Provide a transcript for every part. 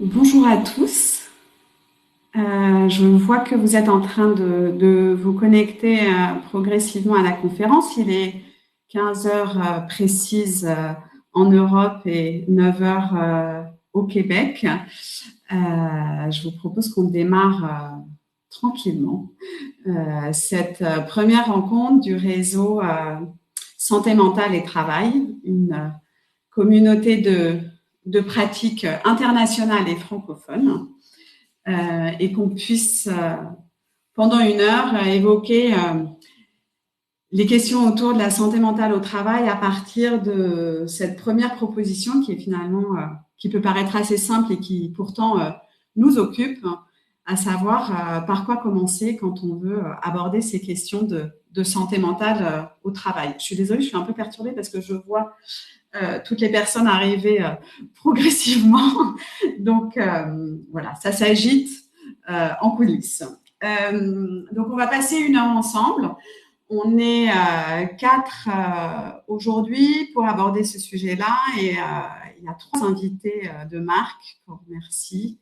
Bonjour à tous. Je vois que vous êtes en train de vous connecter progressivement à la conférence. Il est 15 heures précises en Europe et 9 heures au Québec. Je vous propose qu'on démarre tranquillement cette première rencontre du réseau Santé mentale et travail, une communauté de pratiques internationales et francophones. Et qu'on puisse, pendant une heure, évoquer les questions autour de la santé mentale au travail à partir de cette première proposition qui est finalement, qui peut paraître assez simple et qui pourtant nous occupe, à savoir par quoi commencer quand on veut aborder ces questions de santé mentale au travail. Je suis désolée, je suis un peu perturbée parce que je vois toutes les personnes arriver progressivement. Donc, voilà, ça s'agite en coulisses. Donc, on va passer une heure ensemble. On est quatre aujourd'hui pour aborder ce sujet-là et il y a trois invités de marque. Je vous remercie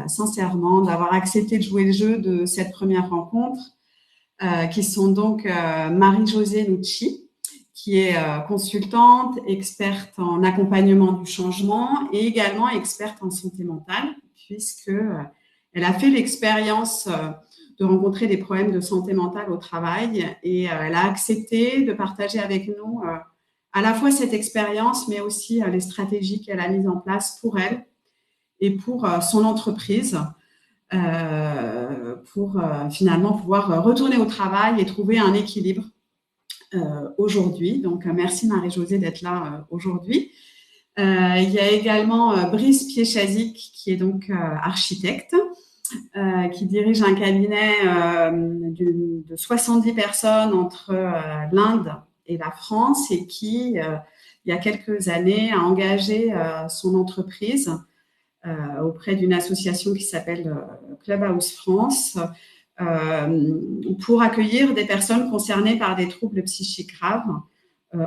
sincèrement d'avoir accepté de jouer le jeu de cette première rencontre, qui sont donc Marie-Josée Nucci, qui est consultante, experte en accompagnement du changement et également experte en santé mentale, puisque elle a fait l'expérience de rencontrer des problèmes de santé mentale au travail et elle a accepté de partager avec nous à la fois cette expérience, mais aussi les stratégies qu'elle a mises en place pour elle et pour son entreprise, pour finalement pouvoir retourner au travail et trouver un équilibre aujourd'hui. Donc, merci Marie-Josée d'être là aujourd'hui. Il y a également Brice Piéchazic, qui est donc architecte, qui dirige un cabinet de 70 personnes entre l'Inde et la France et qui, il y a quelques années, a engagé son entreprise auprès d'une association qui s'appelle Clubhouse France pour accueillir des personnes concernées par des troubles psychiques graves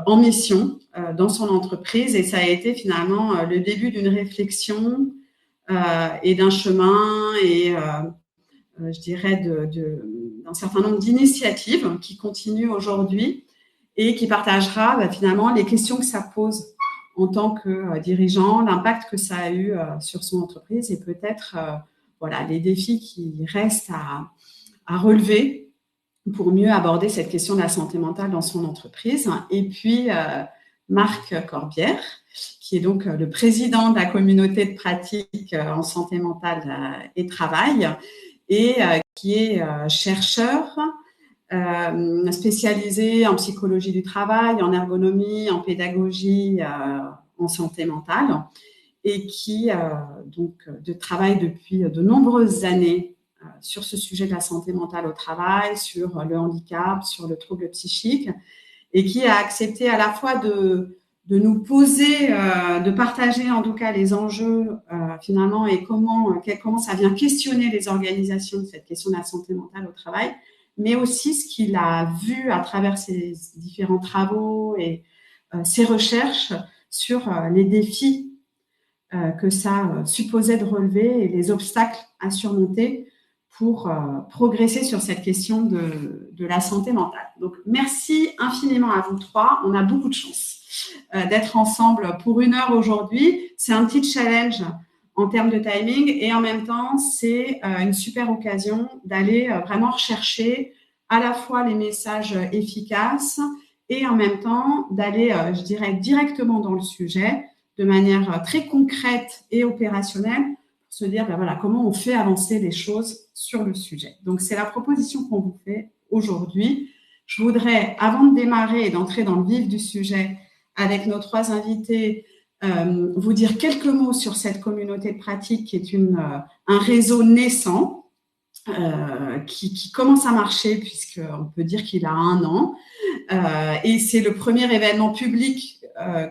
en mission dans son entreprise. Et ça a été finalement le début d'une réflexion et d'un chemin et je dirais d'un certain nombre d'initiatives qui continuent aujourd'hui et qui partagera finalement les questions que ça pose en tant que dirigeant, l'impact que ça a eu sur son entreprise et peut-être voilà, les défis qui restent à relever pour mieux aborder cette question de la santé mentale dans son entreprise. Et puis, Marc Corbière, qui est donc le président de la communauté de pratique en santé mentale et travail, et qui est chercheur spécialisé en psychologie du travail, en ergonomie, en pédagogie, en santé mentale, et qui travaille depuis de nombreuses années sur ce sujet de la santé mentale au travail, sur le handicap, sur le trouble psychique, et qui a accepté à la fois de nous poser, de partager en tout cas les enjeux finalement et comment ça vient questionner les organisations de cette question de la santé mentale au travail, mais aussi ce qu'il a vu à travers ses différents travaux et ses recherches sur les défis que ça supposait de relever et les obstacles à surmonter pour progresser sur cette question de la santé mentale. Donc, merci infiniment à vous trois. On a beaucoup de chance d'être ensemble pour une heure aujourd'hui. C'est un petit challenge en termes de timing et en même temps, c'est une super occasion d'aller vraiment rechercher à la fois les messages efficaces et en même temps d'aller, je dirais, directement dans le sujet de manière très concrète et opérationnelle pour se dire, voilà, comment on fait avancer les choses sur le sujet. Donc, c'est la proposition qu'on vous fait aujourd'hui. Je voudrais, avant de démarrer et d'entrer dans le vif du sujet avec nos trois invités, vous dire quelques mots sur cette communauté de pratique qui est un réseau naissant qui commence à marcher puisqu'on peut dire qu'il a 1 an. Et c'est le premier événement public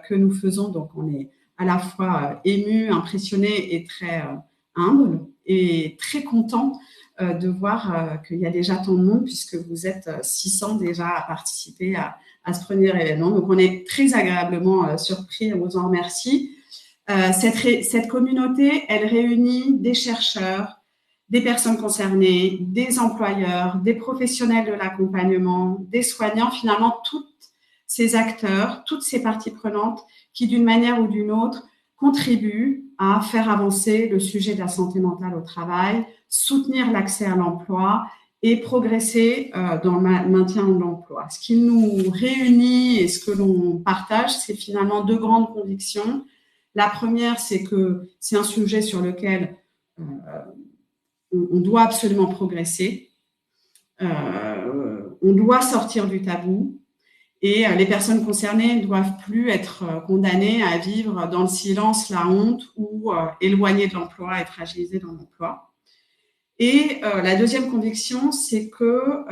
que nous faisons, donc on est à la fois ému, impressionné et très humble et très content de voir qu'il y a déjà tant de monde puisque vous êtes 600 déjà à participer à ce premier événement. Donc on est très agréablement surpris, on vous en remercie. Cette communauté, elle réunit des chercheurs, des personnes concernées, des employeurs, des professionnels de l'accompagnement, des soignants, finalement, tous ces acteurs, toutes ces parties prenantes qui, d'une manière ou d'une autre, contribuent à faire avancer le sujet de la santé mentale au travail, soutenir l'accès à l'emploi et progresser dans le maintien de l'emploi. Ce qui nous réunit et ce que l'on partage, c'est finalement deux grandes convictions. La première, c'est que c'est un sujet sur lequel on doit absolument progresser. On doit sortir du tabou et les personnes concernées ne doivent plus être condamnées à vivre dans le silence, la honte ou éloignées de l'emploi et fragilisées dans l'emploi. Et la deuxième conviction, c'est que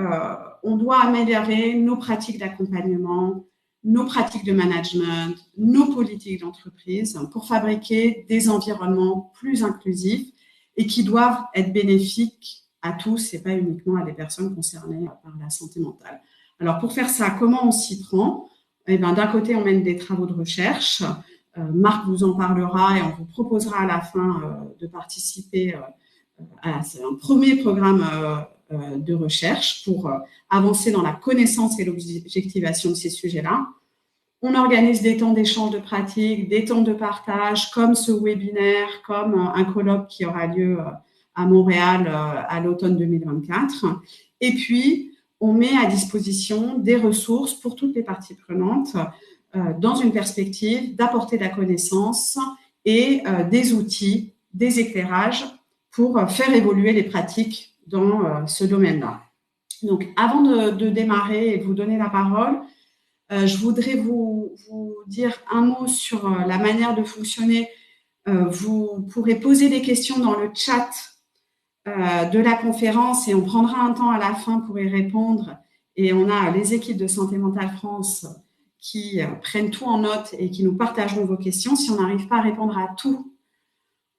on doit améliorer nos pratiques d'accompagnement, nos pratiques de management, nos politiques d'entreprise pour fabriquer des environnements plus inclusifs et qui doivent être bénéfiques à tous et pas uniquement à des personnes concernées par la santé mentale. Alors, pour faire ça, comment on s'y prend? Eh bien, d'un côté, on mène des travaux de recherche. Marc vous en parlera et on vous proposera à la fin de participer à un premier programme de recherche pour avancer dans la connaissance et l'objectivation de ces sujets-là. On organise des temps d'échange de pratiques, des temps de partage, comme ce webinaire, comme un colloque qui aura lieu à Montréal à l'automne 2024. Et puis, on met à disposition des ressources pour toutes les parties prenantes dans une perspective d'apporter de la connaissance et des outils, des éclairages pour faire évoluer les pratiques dans ce domaine-là. Donc, avant de démarrer et de vous donner la parole, je voudrais vous dire un mot sur la manière de fonctionner. Vous pourrez poser des questions dans le chat de la conférence et on prendra un temps à la fin pour y répondre. Et on a les équipes de Santé Mentale France qui prennent tout en note et qui nous partageront vos questions. Si on n'arrive pas à répondre à tout,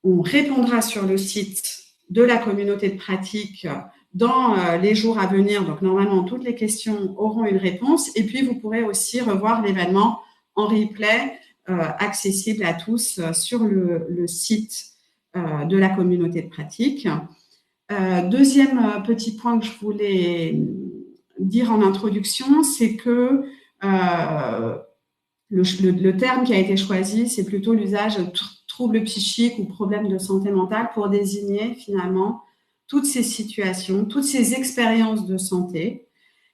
on répondra sur le site de la communauté de pratique dans les jours à venir. Donc, normalement, toutes les questions auront une réponse. Et puis, vous pourrez aussi revoir l'événement en replay accessible à tous sur le site de la communauté de pratique. Deuxième petit point que je voulais dire en introduction, c'est que le terme qui a été choisi, c'est plutôt l'usage de troubles psychiques ou problèmes de santé mentale pour désigner finalement toutes ces situations, toutes ces expériences de santé,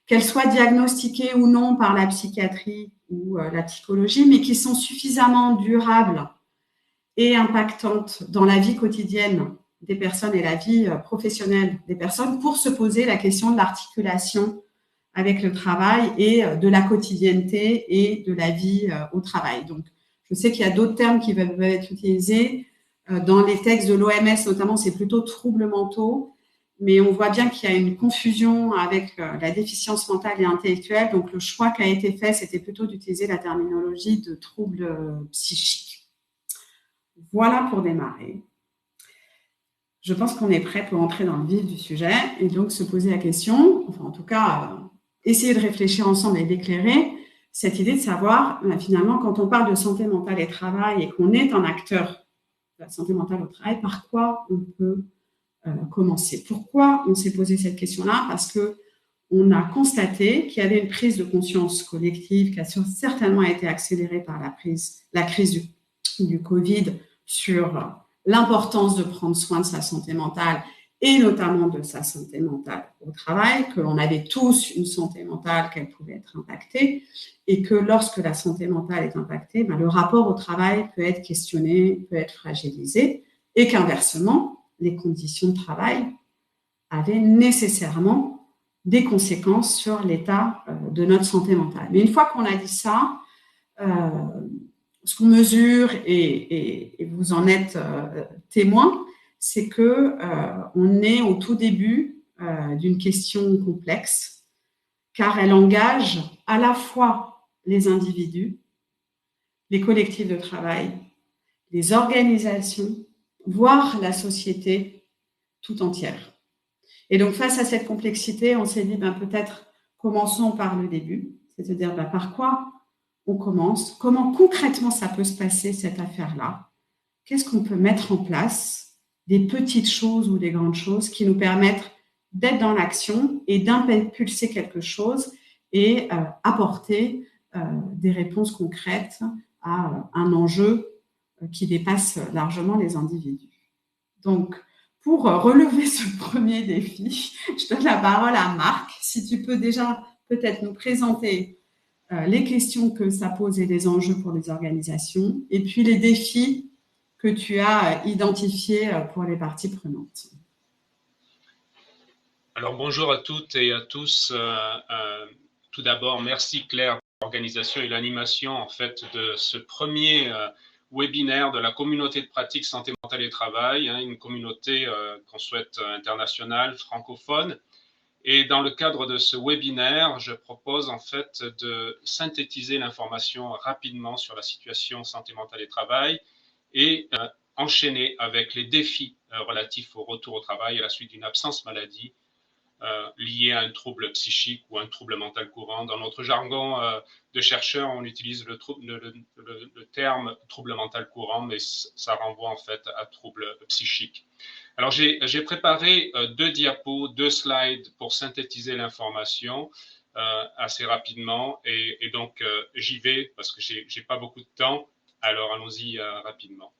qu'elles soient diagnostiquées ou non par la psychiatrie ou la psychologie, mais qui sont suffisamment durables et impactantes dans la vie quotidienne des personnes et la vie professionnelle des personnes pour se poser la question de l'articulation avec le travail et de la quotidienneté et de la vie au travail. Donc, je sais qu'il y a d'autres termes qui peuvent être utilisés. Dans les textes de l'OMS, notamment, c'est plutôt troubles mentaux, mais on voit bien qu'il y a une confusion avec la déficience mentale et intellectuelle. Donc, le choix qui a été fait, c'était plutôt d'utiliser la terminologie de troubles psychiques. Voilà pour démarrer. Je pense qu'on est prêt pour entrer dans le vif du sujet et donc se poser la question, enfin en tout cas, essayer de réfléchir ensemble et d'éclairer cette idée de savoir, finalement, quand on parle de santé mentale et travail et qu'on est un acteur de la santé mentale au travail, par quoi on peut commencer? Pourquoi on s'est posé cette question-là? Parce qu'on a constaté qu'il y avait une prise de conscience collective qui a certainement été accélérée par la crise du Covid sur l'importance de prendre soin de sa santé mentale et notamment de sa santé mentale au travail, que l'on avait tous une santé mentale, qu'elle pouvait être impactée, et que lorsque la santé mentale est impactée, le rapport au travail peut être questionné, peut être fragilisé, et qu'inversement, les conditions de travail avaient nécessairement des conséquences sur l'état de notre santé mentale. Mais une fois qu'on a dit ça, ce qu'on mesure, et vous en êtes témoin, c'est qu'on est au tout début d'une question complexe, car elle engage à la fois les individus, les collectifs de travail, les organisations, voire la société tout entière. Et donc, face à cette complexité, on s'est dit, peut-être commençons par le début, c'est-à-dire par quoi on commence, comment concrètement ça peut se passer, cette affaire-là, qu'est-ce qu'on peut mettre en place, des petites choses ou des grandes choses qui nous permettent d'être dans l'action et d'impulser quelque chose et apporter des réponses concrètes à un enjeu qui dépasse largement les individus. Donc, pour relever ce premier défi, je donne la parole à Marc. Si tu peux déjà peut-être nous présenter les questions que ça pose et les enjeux pour les organisations, et puis les défis que tu as identifiés pour les parties prenantes. Alors bonjour à toutes et à tous. Tout d'abord, merci Claire pour l'organisation et l'animation en fait de ce premier webinaire de la communauté de pratique santé mentale et travail, une communauté qu'on souhaite internationale, francophone. Et dans le cadre de ce webinaire, je propose en fait de synthétiser l'information rapidement sur la situation santé mentale et travail et enchaîner avec les défis relatifs au retour au travail à la suite d'une absence maladie lié à un trouble psychique ou un trouble mental courant. Dans notre jargon de chercheurs, on utilise le terme trouble mental courant, mais ça renvoie en fait à trouble psychique. Alors, j'ai préparé deux diapos, deux slides pour synthétiser l'information assez rapidement. Et donc, j'y vais parce que j'ai pas beaucoup de temps. Alors, allons-y rapidement.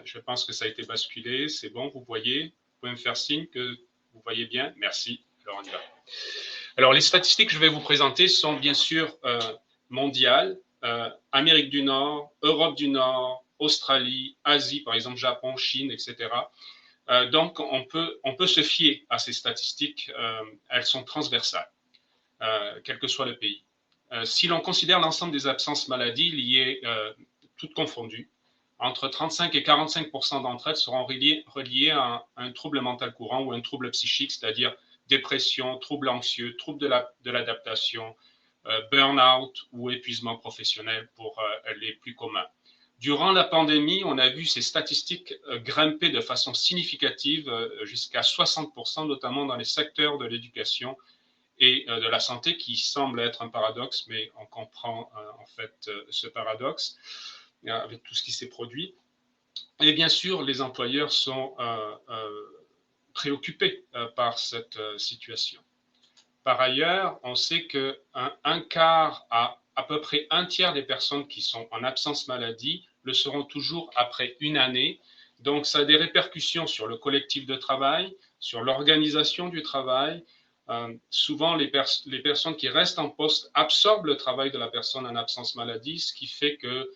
Je pense que ça a été basculé. C'est bon, vous voyez? Vous pouvez me faire signe que vous voyez bien? Merci. Alors, on y va. Alors, les statistiques que je vais vous présenter sont bien sûr mondiales. Amérique du Nord, Europe du Nord, Australie, Asie, par exemple Japon, Chine, etc. Donc, on peut se fier à ces statistiques. Elles sont transversales, quel que soit le pays. Si l'on considère l'ensemble des absences maladies liées, toutes confondues, entre 35 et 45% d'entre elles seront reliées à un trouble mental courant ou un trouble psychique, c'est-à-dire dépression, trouble anxieux, trouble de l'adaptation, burn-out ou épuisement professionnel pour les plus communs. Durant la pandémie, on a vu ces statistiques grimper de façon significative jusqu'à 60%, notamment dans les secteurs de l'éducation et de la santé, qui semble être un paradoxe, mais on comprend en fait ce paradoxe avec tout ce qui s'est produit. Et bien sûr, les employeurs sont préoccupés par cette situation. Par ailleurs, on sait qu'un quart à peu près un tiers des personnes qui sont en absence maladie le seront toujours après une année. Donc, ça a des répercussions sur le collectif de travail, sur l'organisation du travail. Souvent, les personnes qui restent en poste absorbent le travail de la personne en absence maladie, ce qui fait que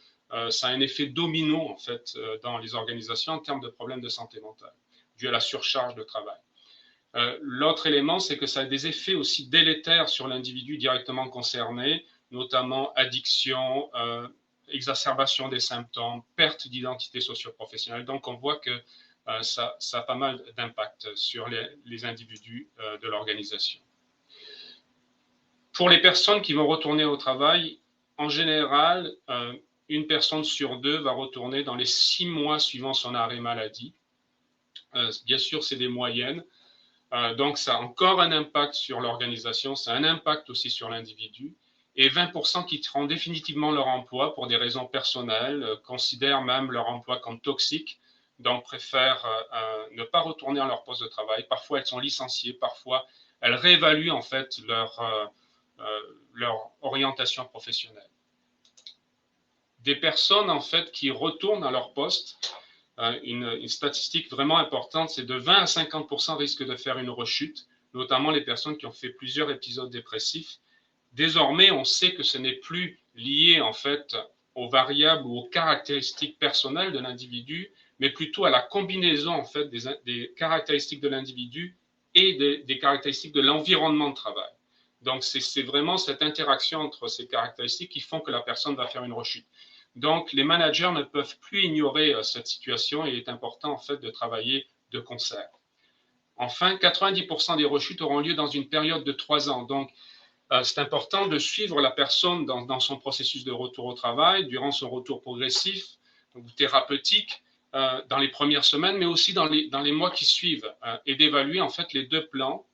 ça a un effet domino en fait dans les organisations en termes de problèmes de santé mentale, dû à la surcharge de travail. L'autre élément, c'est que ça a des effets aussi délétères sur l'individu directement concerné, notamment addiction, exacerbation des symptômes, perte d'identité socio-professionnelle. Donc, on voit que ça a pas mal d'impact sur les individus de l'organisation. Pour les personnes qui vont retourner au travail, en général, une personne sur deux va retourner dans les 6 mois suivant son arrêt maladie. Bien sûr, c'est des moyennes. Donc, ça a encore un impact sur l'organisation, ça a un impact aussi sur l'individu. Et 20% quitteront définitivement leur emploi pour des raisons personnelles, considèrent même leur emploi comme toxique, donc préfèrent ne pas retourner à leur poste de travail. Parfois, elles sont licenciées, parfois, elles réévaluent en fait leur orientation professionnelle. Des personnes en fait qui retournent à leur poste, une statistique vraiment importante, c'est de 20 à 50% risquent de faire une rechute, notamment les personnes qui ont fait plusieurs épisodes dépressifs. Désormais, on sait que ce n'est plus lié en fait aux variables ou aux caractéristiques personnelles de l'individu, mais plutôt à la combinaison en fait des caractéristiques de l'individu et des caractéristiques de l'environnement de travail. Donc, c'est vraiment cette interaction entre ces caractéristiques qui font que la personne va faire une rechute. Donc, les managers ne peuvent plus ignorer cette situation et il est important en fait de travailler de concert. Enfin, 90% des rechutes auront lieu dans une période de 3 ans. Donc, c'est important de suivre la personne dans son processus de retour au travail, durant son retour progressif, donc thérapeutique, dans les premières semaines, mais aussi dans les mois qui suivent, et d'évaluer en fait les deux plans,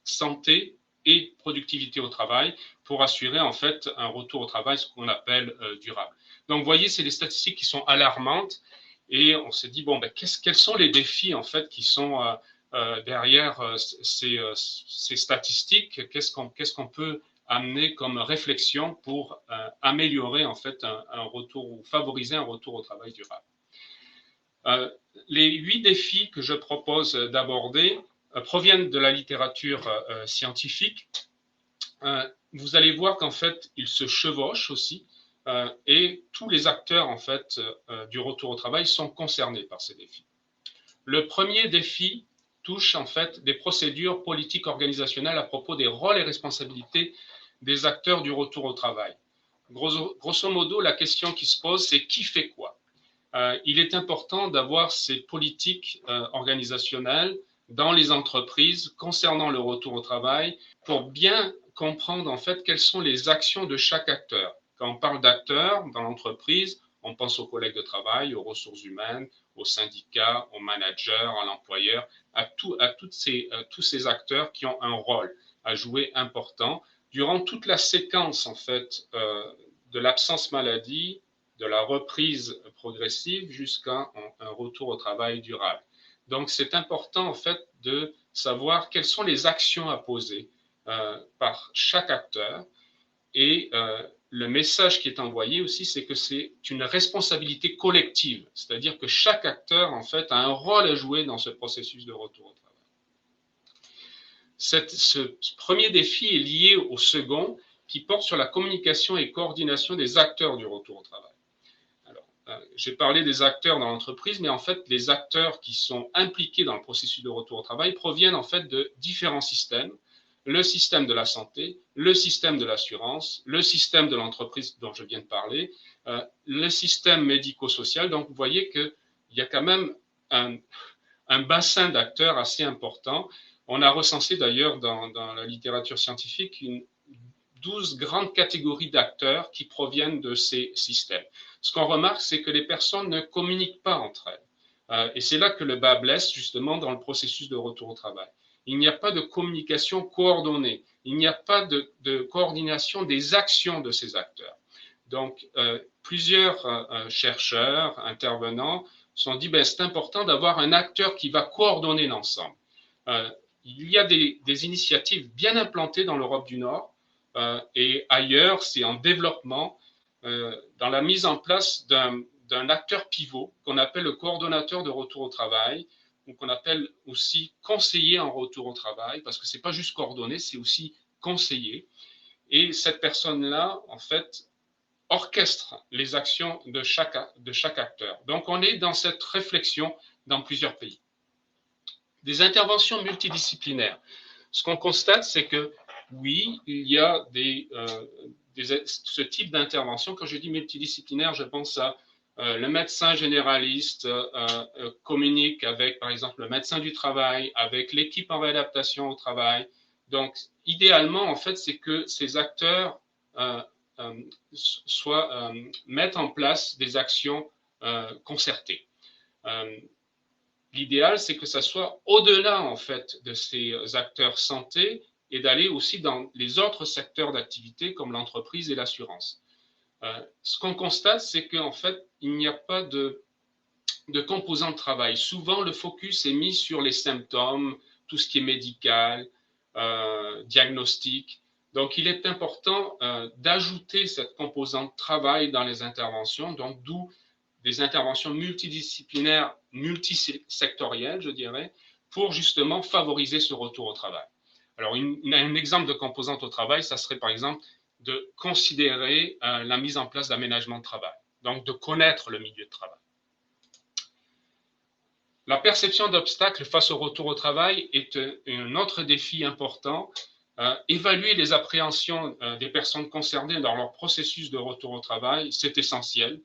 santé et productivité au travail, pour assurer en fait un retour au travail, ce qu'on appelle durable. Donc, vous voyez, c'est des statistiques qui sont alarmantes Et on s'est dit, bon, ben, quels sont les défis, en fait, qui sont derrière ces statistiques? Qu'est-ce qu'on peut amener comme réflexion pour améliorer, en fait, un retour ou favoriser un retour au travail durable? Les 8 défis que je propose d'aborder proviennent de la littérature scientifique. Vous allez voir qu'en fait, ils se chevauchent aussi et tous les acteurs en fait, du retour au travail sont concernés par ces défis. Le premier défi touche en fait des procédures politiques organisationnelles à propos des rôles et responsabilités des acteurs du retour au travail. Grosso modo, la question qui se pose, c'est qui fait quoi? Il est important d'avoir ces politiques organisationnelles dans les entreprises concernant le retour au travail pour bien comprendre en fait quelles sont les actions de chaque acteur. Quand on parle d'acteurs dans l'entreprise, on pense aux collègues de travail, aux ressources humaines, aux syndicats, aux managers, à l'employeur, à tous ces acteurs qui ont un rôle à jouer important durant toute la séquence en fait de l'absence maladie, de la reprise progressive jusqu'à un retour au travail durable. Donc, c'est important, en fait, de savoir quelles sont les actions à poser par chaque acteur. Et le message qui est envoyé aussi, c'est que c'est une responsabilité collective. C'est-à-dire que chaque acteur, en fait, a un rôle à jouer dans ce processus de retour au travail. Ce premier défi est lié au second, qui porte sur la communication et coordination des acteurs du retour au travail. J'ai parlé des acteurs dans l'entreprise, mais en fait, les acteurs qui sont impliqués dans le processus de retour au travail proviennent en fait de différents systèmes. Le système de la santé, le système de l'assurance, le système de l'entreprise dont je viens de parler, le système médico-social. Donc, vous voyez qu'il y a quand même un bassin d'acteurs assez important. On a recensé d'ailleurs dans la littérature scientifique 12 grandes catégories d'acteurs qui proviennent de ces systèmes. Ce qu'on remarque, c'est que les personnes ne communiquent pas entre elles. Et c'est là que le bas blesse, justement, dans le processus de retour au travail. Il n'y a pas de communication coordonnée. Il n'y a pas de coordination des actions de ces acteurs. Donc, plusieurs chercheurs, intervenants, se sont dit, ben, c'est important d'avoir un acteur qui va coordonner l'ensemble. Il y a des initiatives bien implantées dans l'Europe du Nord, et ailleurs, c'est en développement, dans la mise en place d'un acteur pivot qu'on appelle le coordonnateur de retour au travail, ou qu'on appelle aussi conseiller en retour au travail, parce que ce n'est pas juste coordonner, c'est aussi conseiller. Et cette personne-là, en fait, orchestre les actions de chaque acteur. Donc, on est dans cette réflexion dans plusieurs pays. Des interventions multidisciplinaires. Ce qu'on constate, c'est que oui, il y a ce type d'intervention. Quand je dis multidisciplinaire, je pense à le médecin généraliste communique avec, par exemple, le médecin du travail, avec l'équipe en réadaptation au travail. Donc, idéalement, en fait, c'est que ces acteurs mettent en place des actions concertées. L'idéal, c'est que ça soit au-delà, en fait, de ces acteurs santé et d'aller aussi dans les autres secteurs d'activité comme l'entreprise et l'assurance. Ce qu'on constate, c'est qu'en fait, il n'y a pas de composant de travail. Souvent, le focus est mis sur les symptômes, tout ce qui est médical, diagnostic. Donc, il est important d'ajouter cette composante travail dans les interventions, donc d'où des interventions multidisciplinaires, multisectorielles, je dirais, pour justement favoriser ce retour au travail. Alors, un exemple de composante au travail, ça serait par exemple de considérer la mise en place d'aménagement de travail, donc de connaître le milieu de travail. La perception d'obstacles face au retour au travail est un autre défi important. Évaluer les appréhensions des personnes concernées dans leur processus de retour au travail, c'est essentiel.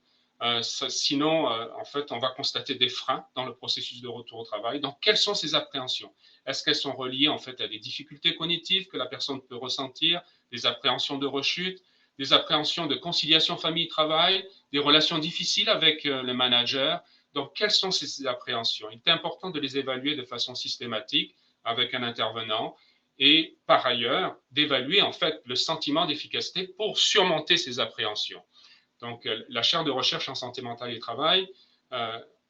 Sinon, en fait, on va constater des freins dans le processus de retour au travail. Donc, quelles sont ces appréhensions? Est-ce qu'elles sont reliées en fait à des difficultés cognitives que la personne peut ressentir, des appréhensions de rechute, des appréhensions de conciliation famille-travail, des relations difficiles avec le manager? Donc, quelles sont ces appréhensions? Il est important de les évaluer de façon systématique avec un intervenant et par ailleurs d'évaluer en fait le sentiment d'efficacité pour surmonter ces appréhensions. Donc, la chaire de recherche en santé mentale et travail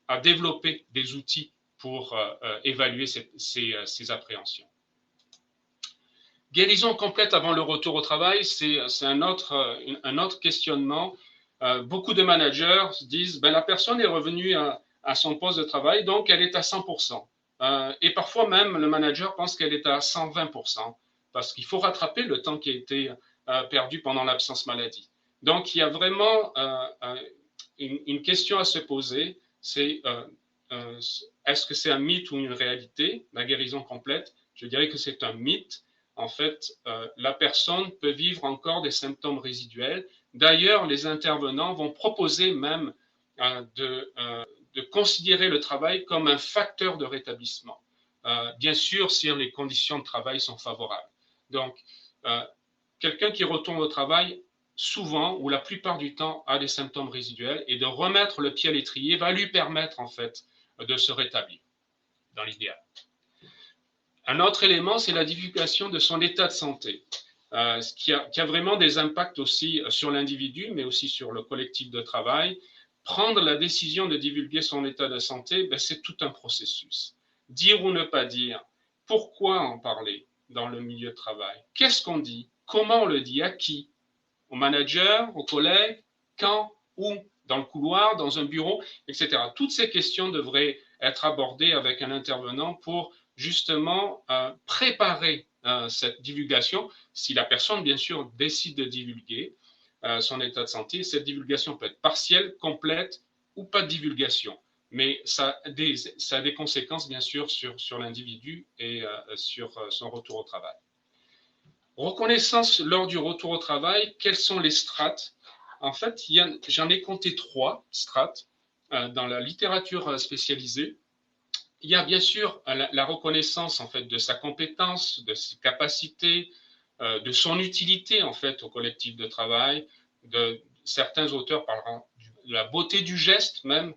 à développer des outils pour évaluer ces appréhensions. Guérison complète avant le retour au travail, c'est un autre questionnement. Beaucoup de managers disent la personne est revenue à son poste de travail, donc elle est à 100%. Et parfois même, le manager pense qu'elle est à 120%, parce qu'il faut rattraper le temps qui a été perdu pendant l'absence maladie. Donc, il y a vraiment une question à se poser, c'est est-ce que c'est un mythe ou une réalité, la guérison complète? Je dirais que c'est un mythe. En fait, la personne peut vivre encore des symptômes résiduels. D'ailleurs, les intervenants vont proposer même de considérer le travail comme un facteur de rétablissement. Bien sûr, si les conditions de travail sont favorables. Donc, quelqu'un qui retourne au travail, souvent, ou la plupart du temps, a des symptômes résiduels, et de remettre le pied à l'étrier va lui permettre, en fait, de se rétablir, dans l'idéal. Un autre élément, c'est la divulgation de son état de santé, qui a vraiment des impacts aussi sur l'individu, mais aussi sur le collectif de travail. Prendre la décision de divulguer son état de santé, c'est tout un processus. Dire ou ne pas dire, pourquoi en parler dans le milieu de travail? Qu'est-ce qu'on dit? Comment on le dit? À qui? Au manager, aux collègues? Quand? Où? Dans le couloir? Dans un bureau? Etc. Toutes ces questions devraient être abordées avec un intervenant pour justement préparer cette divulgation. Si la personne, bien sûr, décide de divulguer son état de santé, cette divulgation peut être partielle, complète ou pas de divulgation. Mais ça a des conséquences, bien sûr, sur l'individu et sur son retour au travail. Reconnaissance lors du retour au travail, quelles sont les strates? En fait, j'en ai compté 3 strates dans la littérature spécialisée. Il y a bien sûr la reconnaissance en fait de sa compétence, de ses capacités, de son utilité en fait au collectif de travail. Certains auteurs parleront de la beauté du geste même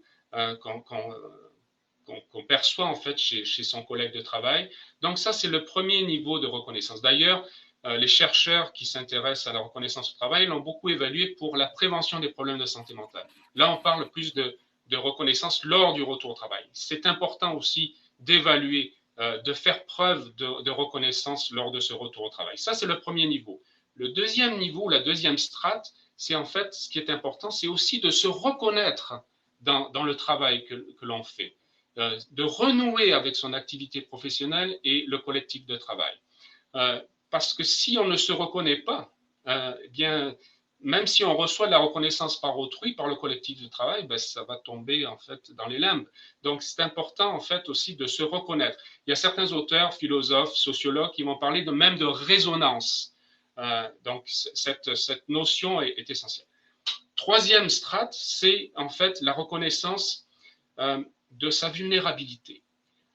qu'on perçoit en fait chez son collègue de travail. Donc ça, c'est le premier niveau de reconnaissance. D'ailleurs, les chercheurs qui s'intéressent à la reconnaissance au travail l'ont beaucoup évalué pour la prévention des problèmes de santé mentale. Là, on parle plus de reconnaissance lors du retour au travail. C'est important aussi d'évaluer, de faire preuve de reconnaissance lors de ce retour au travail. Ça, c'est le premier niveau. Le deuxième niveau, la deuxième strate, c'est en fait, ce qui est important, c'est aussi de se reconnaître dans le travail que l'on fait, de renouer avec son activité professionnelle et le collectif de travail. Parce que si on ne se reconnaît pas, bien, même si on reçoit de la reconnaissance par autrui, par le collectif de travail, ça va tomber en fait dans les limbes. Donc c'est important en fait aussi de se reconnaître. Il y a certains auteurs, philosophes, sociologues qui vont parler même de résonance. Donc cette notion est essentielle. Troisième strate, c'est en fait la reconnaissance de sa vulnérabilité.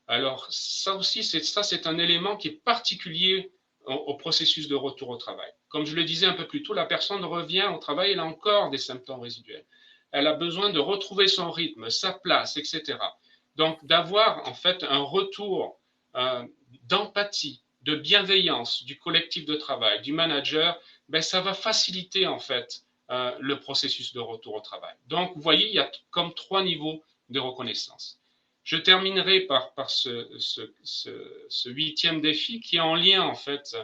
Alors ça aussi, c'est un élément qui est particulier au processus de retour au travail. Comme je le disais un peu plus tôt, la personne revient au travail, elle a encore des symptômes résiduels. Elle a besoin de retrouver son rythme, sa place, etc. Donc d'avoir en fait un retour d'empathie, de bienveillance du collectif de travail, du manager, ça va faciliter en fait le processus de retour au travail. Donc vous voyez, il y a comme 3 niveaux de reconnaissance. Je terminerai par ce 8e défi qui est en lien en fait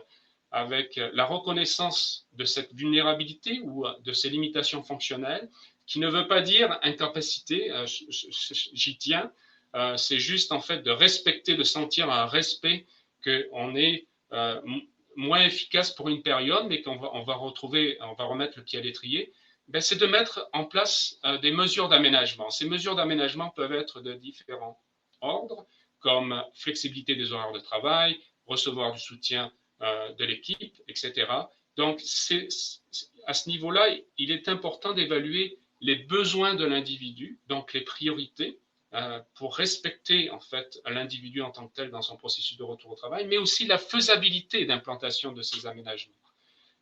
avec la reconnaissance de cette vulnérabilité ou de ces limitations fonctionnelles, qui ne veut pas dire incapacité, j'y tiens, c'est juste en fait de respecter, de sentir un respect qu'on est moins efficace pour une période, mais qu'on va remettre le pied à l'étrier. C'est de mettre en place des mesures d'aménagement. Ces mesures d'aménagement peuvent être de différents ordres, comme flexibilité des horaires de travail, recevoir du soutien de l'équipe, etc. Donc, à ce niveau-là, il est important d'évaluer les besoins de l'individu, donc les priorités, pour respecter en fait l'individu en tant que tel dans son processus de retour au travail, mais aussi la faisabilité d'implantation de ces aménagements.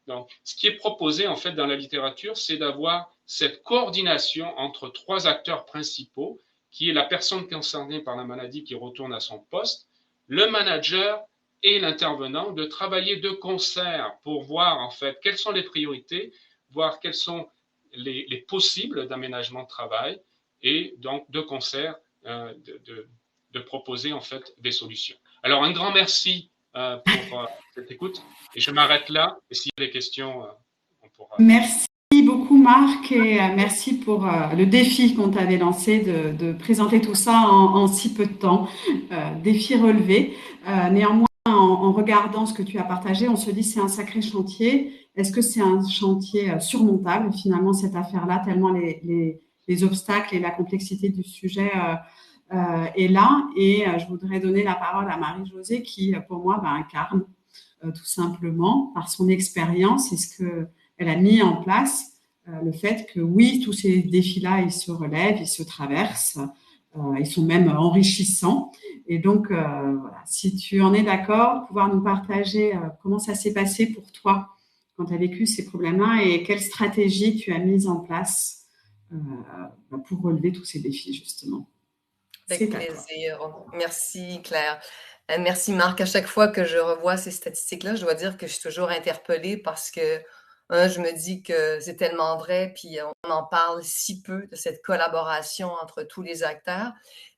Donc, ce qui est proposé en fait dans la littérature, c'est d'avoir cette coordination entre 3 acteurs principaux, qui est la personne concernée par la maladie qui retourne à son poste, le manager et l'intervenant, de travailler de concert pour voir en fait quelles sont les priorités, voir quels sont les possibles d'aménagement de travail, et donc de concert de proposer en fait des solutions. Alors un grand merci pour cette écoute et je m'arrête là et s'il y a des questions, on pourra. Merci beaucoup Marc et merci pour le défi qu'on t'avait lancé de présenter tout ça en si peu de temps, défi relevé. Néanmoins, en regardant ce que tu as partagé, on se dit c'est un sacré chantier. Est-ce que c'est un chantier surmontable finalement cette affaire-là, tellement les obstacles et la complexité du sujet est là. Et je voudrais donner la parole à Marie-Josée qui, pour moi, incarne tout simplement par son expérience et ce qu'elle a mis en place, le fait que oui, tous ces défis-là, ils se relèvent, ils se traversent, ils sont même enrichissants. Et donc, voilà, si tu en es d'accord, pouvoir nous partager comment ça s'est passé pour toi quand tu as vécu ces problèmes-là et quelle stratégie tu as mise en place pour relever tous ces défis, justement. Avec plaisir. Merci, Claire. Merci, Marc. À chaque fois que je revois ces statistiques-là, je dois dire que je suis toujours interpellée parce que, je me dis que c'est tellement vrai, puis on en parle si peu de cette collaboration entre tous les acteurs.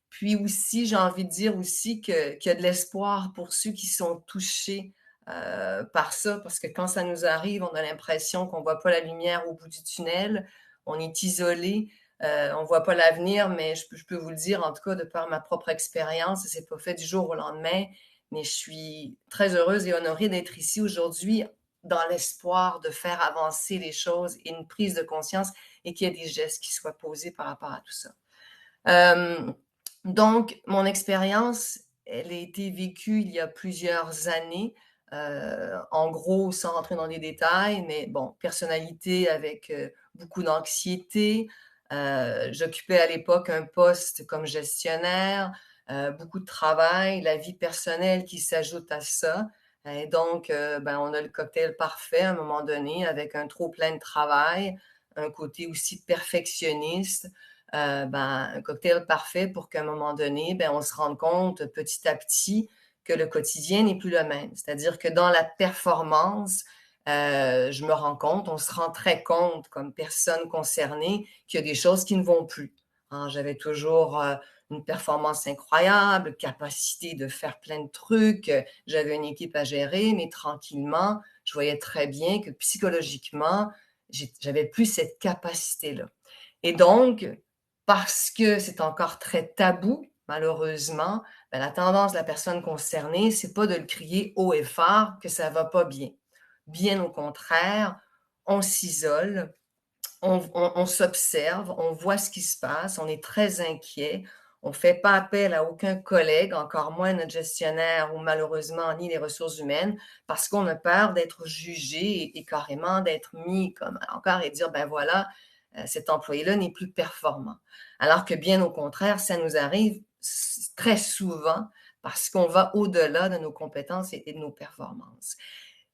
Puis aussi, j'ai envie de dire aussi qu'il y a de l'espoir pour ceux qui sont touchés par ça, parce que quand ça nous arrive, on a l'impression qu'on ne voit pas la lumière au bout du tunnel, on est isolé. On ne voit pas l'avenir, mais je peux vous le dire, en tout cas, de par ma propre expérience, ça ne s'est pas fait du jour au lendemain, mais je suis très heureuse et honorée d'être ici aujourd'hui dans l'espoir de faire avancer les choses et une prise de conscience et qu'il y ait des gestes qui soient posés par rapport à tout ça. Donc, mon expérience, elle a été vécue il y a plusieurs années. En gros, sans rentrer dans les détails, mais bon, personnalité avec beaucoup d'anxiété, j'occupais à l'époque un poste comme gestionnaire, beaucoup de travail, la vie personnelle qui s'ajoute à ça. Et donc, on a le cocktail parfait à un moment donné avec un trop plein de travail, un côté aussi perfectionniste, un cocktail parfait pour qu'à un moment donné, on se rende compte petit à petit que le quotidien n'est plus le même. C'est-à-dire que dans la performance, je me rends compte, on se rend très compte comme personne concernée qu'il y a des choses qui ne vont plus. J'avais toujours une performance incroyable, capacité de faire plein de trucs, j'avais une équipe à gérer, mais tranquillement, je voyais très bien que psychologiquement, j'avais plus cette capacité-là. Et donc, parce que c'est encore très tabou, malheureusement, la tendance de la personne concernée, c'est pas de le crier haut et fort que ça va pas bien. Bien au contraire, on s'isole, on s'observe, on voit ce qui se passe, on est très inquiet, on ne fait pas appel à aucun collègue, encore moins notre gestionnaire ou malheureusement ni les ressources humaines, parce qu'on a peur d'être jugé et carrément d'être mis comme encore et dire, voilà, cet employé-là n'est plus performant. Alors que bien au contraire, ça nous arrive très souvent parce qu'on va au-delà de nos compétences et de nos performances.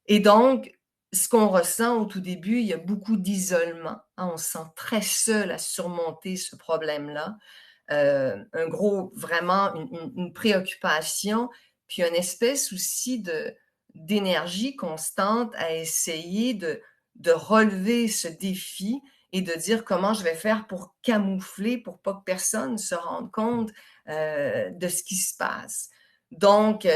Et donc, ce qu'on ressent au tout début, il y a beaucoup d'isolement. On se sent très seul à surmonter ce problème-là. Vraiment une préoccupation, puis une espèce aussi d'énergie constante à essayer de relever ce défi et de dire comment je vais faire pour camoufler, pour pas que personne se rende compte de ce qui se passe. Donc,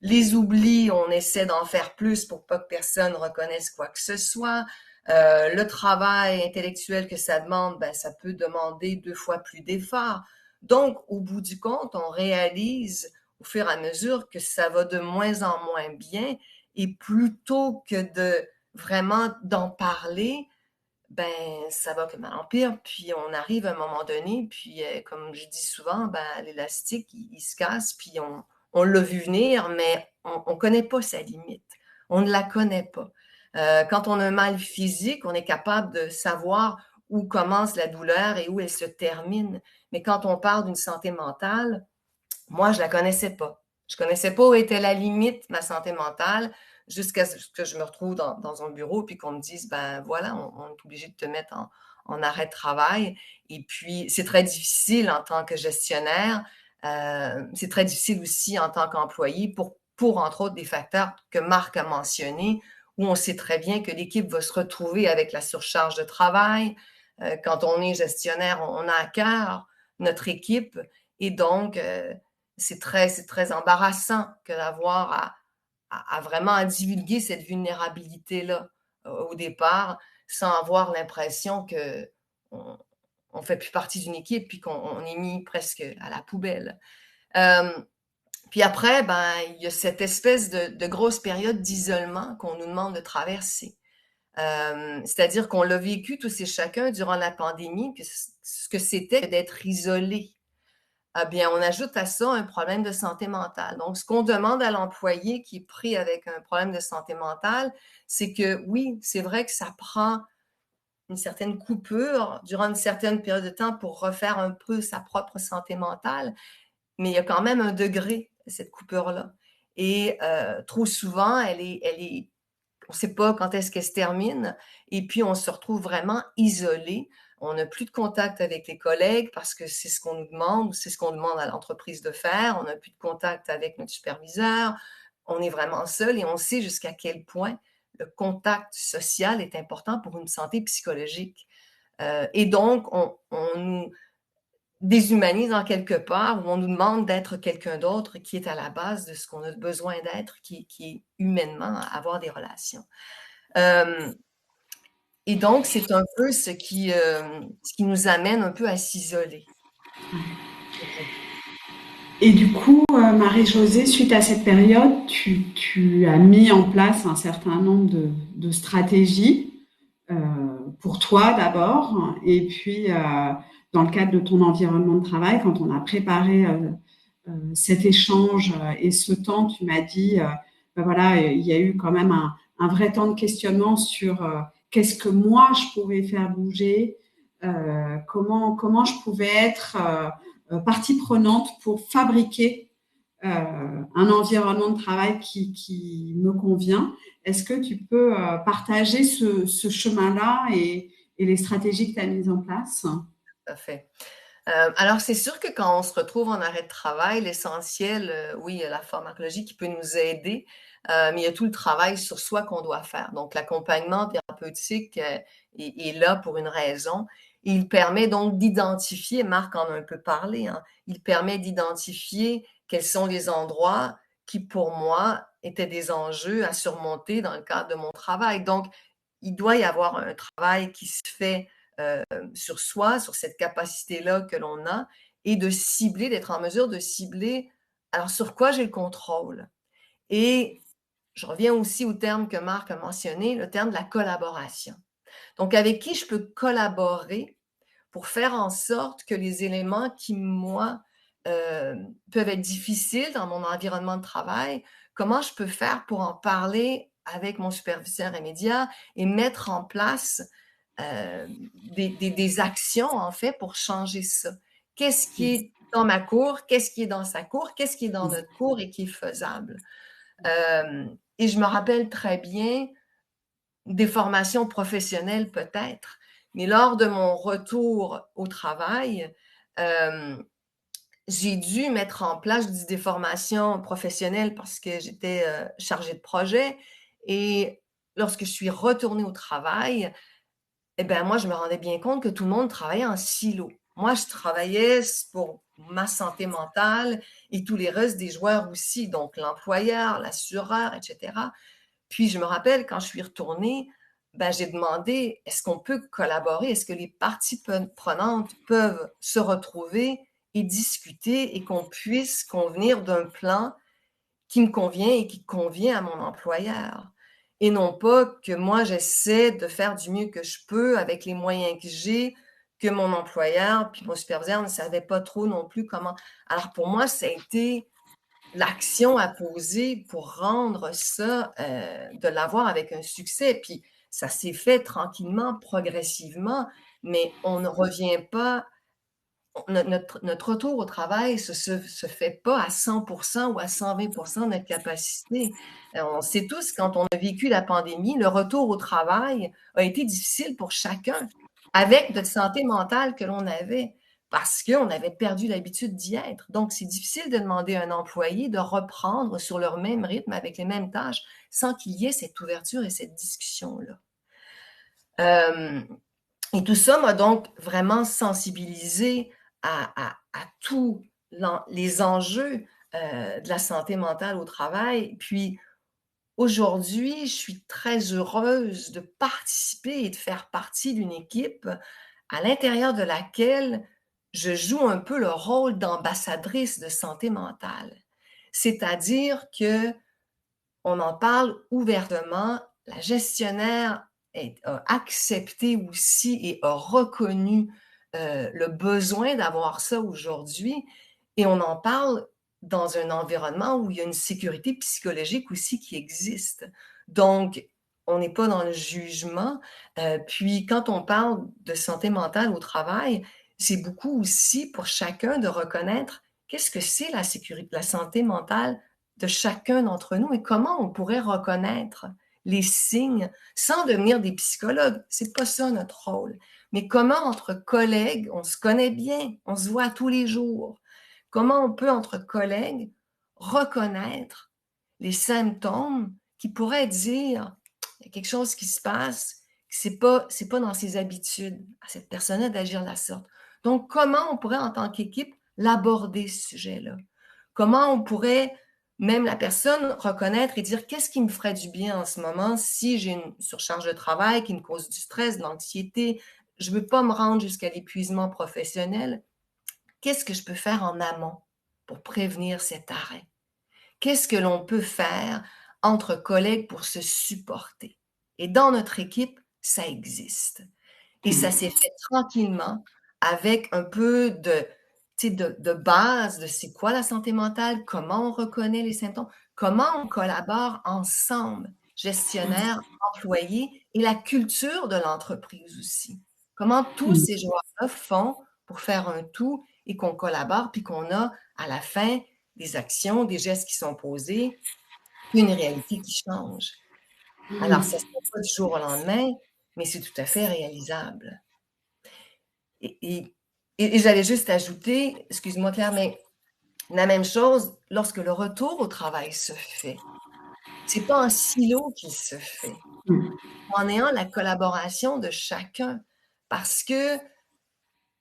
les oublis, on essaie d'en faire plus pour pas que personne reconnaisse quoi que ce soit. Le travail intellectuel que ça demande, ça peut demander 2 fois plus d'efforts. Donc, au bout du compte, on réalise au fur et à mesure que ça va de moins en moins bien et plutôt que de vraiment d'en parler, ça va que mal en pire. Puis on arrive à un moment donné, puis comme je dis souvent, l'élastique, il se casse, puis on l'a vu venir, mais on ne connaît pas sa limite. On ne la connaît pas. Quand on a un mal physique, on est capable de savoir où commence la douleur et où elle se termine. Mais quand on parle d'une santé mentale, moi, je ne la connaissais pas. Je ne connaissais pas où était la limite de ma santé mentale jusqu'à ce que je me retrouve dans un bureau puis qu'on me dise, voilà, on est obligé de te mettre en arrêt de travail. Et puis, c'est très difficile en tant que gestionnaire. C'est très difficile aussi en tant qu'employé pour, entre autres, des facteurs que Marc a mentionnés, où on sait très bien que l'équipe va se retrouver avec la surcharge de travail. Quand on est gestionnaire, on a à cœur notre équipe Et donc, c'est très embarrassant que d'avoir à vraiment à divulguer cette vulnérabilité-là au départ, sans avoir l'impression que on fait plus partie d'une équipe puis qu'on est mis presque à la poubelle. Puis après, ben, il y a cette espèce de grosse période d'isolement qu'on nous demande de traverser. C'est-à-dire qu'on l'a vécu tous et chacun durant la pandémie, que ce que c'était d'être isolé. Ah bien, on ajoute à ça un problème de santé mentale. Donc, ce qu'on demande à l'employé qui est pris avec un problème de santé mentale, c'est que oui, c'est vrai que ça prend une certaine coupure durant une certaine période de temps pour refaire un peu sa propre santé mentale, mais il y a quand même un degré à cette coupure-là. Et trop souvent, on ne sait pas quand est-ce qu'elle se termine, et puis on se retrouve vraiment isolé. On n'a plus de contact avec les collègues parce que c'est ce qu'on nous demande, ou c'est ce qu'on demande à l'entreprise de faire. On n'a plus de contact avec notre superviseur. On est vraiment seul et on sait jusqu'à quel point le contact social est important pour une santé psychologique. Et donc, on nous déshumanise en quelque part, où on nous demande d'être quelqu'un d'autre qui est à la base de ce qu'on a besoin d'être, qui est humainement avoir des relations. Et donc, c'est un peu ce qui nous amène un peu à s'isoler. Et du coup, Marie-Josée, suite à cette période, tu as mis en place un certain nombre de stratégies pour toi d'abord, et puis dans le cadre de ton environnement de travail, quand on a préparé cet échange et ce temps, tu m'as dit, ben voilà, il y a eu quand même un vrai temps de questionnement sur qu'est-ce que moi je pouvais faire bouger, comment je pouvais être partie prenante pour fabriquer un environnement de travail qui me convient. Est-ce que tu peux partager ce chemin-là et les stratégies que tu as mises en place? Tout à fait. Alors, c'est sûr que quand on se retrouve en arrêt de travail, l'essentiel, oui, il y a la pharmacologie qui peut nous aider, mais il y a tout le travail sur soi qu'on doit faire. Donc, l'accompagnement thérapeutique est là pour une raison. Il permet donc d'identifier, Marc en a un peu parlé, hein, il permet d'identifier quels sont les endroits qui, pour moi, étaient des enjeux à surmonter dans le cadre de mon travail. Donc, il doit y avoir un travail qui se fait sur soi, sur cette capacité-là que l'on a, et de cibler, d'être en mesure de cibler, alors sur quoi j'ai le contrôle. Et je reviens aussi au terme que Marc a mentionné, le terme de la collaboration. Donc, avec qui je peux collaborer pour faire en sorte que les éléments qui, moi, peuvent être difficiles dans mon environnement de travail, comment je peux faire pour en parler avec mon superviseur immédiat et mettre en place des actions, en fait, pour changer ça. Qu'est-ce qui est dans ma cour? Qu'est-ce qui est dans sa cour? Qu'est-ce qui est dans notre cour et qui est faisable? Et je me rappelle très bien des formations professionnelles peut-être, mais lors de mon retour au travail, j'ai dû mettre en place, je dis des formations professionnelles parce que j'étais chargée de projet. Et lorsque je suis retournée au travail, eh bien, moi, je me rendais bien compte que tout le monde travaillait en silo. Moi, je travaillais pour ma santé mentale et tous les restes des joueurs aussi, donc l'employeur, l'assureur, etc. Puis, je me rappelle, quand je suis retournée, ben, j'ai demandé, est-ce qu'on peut collaborer? Est-ce que les parties prenantes peuvent se retrouver et discuter et qu'on puisse convenir d'un plan qui me convient et qui convient à mon employeur? Et non pas que moi, j'essaie de faire du mieux que je peux avec les moyens que j'ai, que mon employeur puis mon superviseur ne savait pas trop non plus comment. Alors, pour moi, ça a été l'action à poser pour rendre ça, de l'avoir avec un succès. Puis ça s'est fait tranquillement, progressivement, mais on ne revient pas, notre retour au travail se fait pas à 100% ou à 120% de notre capacité. On sait tous, quand on a vécu la pandémie, le retour au travail a été difficile pour chacun, avec notre santé mentale que l'on avait, parce qu'on avait perdu l'habitude d'y être. Donc, c'est difficile de demander à un employé de reprendre sur leur même rythme, avec les mêmes tâches, sans qu'il y ait cette ouverture et cette discussion-là. Et tout ça m'a donc vraiment sensibilisée à tout les enjeux de la santé mentale au travail. Puis aujourd'hui, je suis très heureuse de participer et de faire partie d'une équipe à l'intérieur de laquelle je joue un peu le rôle d'ambassadrice de santé mentale. C'est-à-dire que on en parle ouvertement, la gestionnaire a accepté aussi et a reconnu le besoin d'avoir ça aujourd'hui et on en parle dans un environnement où il y a une sécurité psychologique aussi qui existe. Donc, on n'est pas dans le jugement. Puis, quand on parle de santé mentale au travail, c'est beaucoup aussi pour chacun de reconnaître qu'est-ce que c'est la sécurité, la santé mentale de chacun d'entre nous et comment on pourrait reconnaître les signes sans devenir des psychologues. C'est pas ça notre rôle. Mais comment entre collègues, on se connaît bien, on se voit tous les jours. Comment on peut entre collègues reconnaître les symptômes qui pourraient dire il y a quelque chose qui se passe, c'est pas dans ses habitudes à cette personne-là d'agir de la sorte. Donc comment on pourrait en tant qu'équipe l'aborder ce sujet-là? Comment on pourrait même la personne reconnaître et dire qu'est-ce qui me ferait du bien en ce moment si j'ai une surcharge de travail qui me cause du stress, de l'anxiété, je ne veux pas me rendre jusqu'à l'épuisement professionnel. Qu'est-ce que je peux faire en amont pour prévenir cet arrêt? Qu'est-ce que l'on peut faire entre collègues pour se supporter? Et dans notre équipe, ça existe. Et ça s'est fait tranquillement avec un peu de base de c'est quoi la santé mentale, comment on reconnaît les symptômes, comment on collabore ensemble, gestionnaires, employés, et la culture de l'entreprise aussi. Comment tous ces joueurs-là font pour faire un tout et qu'on collabore, puis qu'on a à la fin des actions, des gestes qui sont posés, une réalité qui change. Alors, ça ne se fait pas du jour au lendemain, mais c'est tout à fait réalisable. Et j'allais juste ajouter, excuse-moi Claire, mais la même chose lorsque le retour au travail se fait. C'est pas en silo qu'il se fait. En ayant la collaboration de chacun, parce que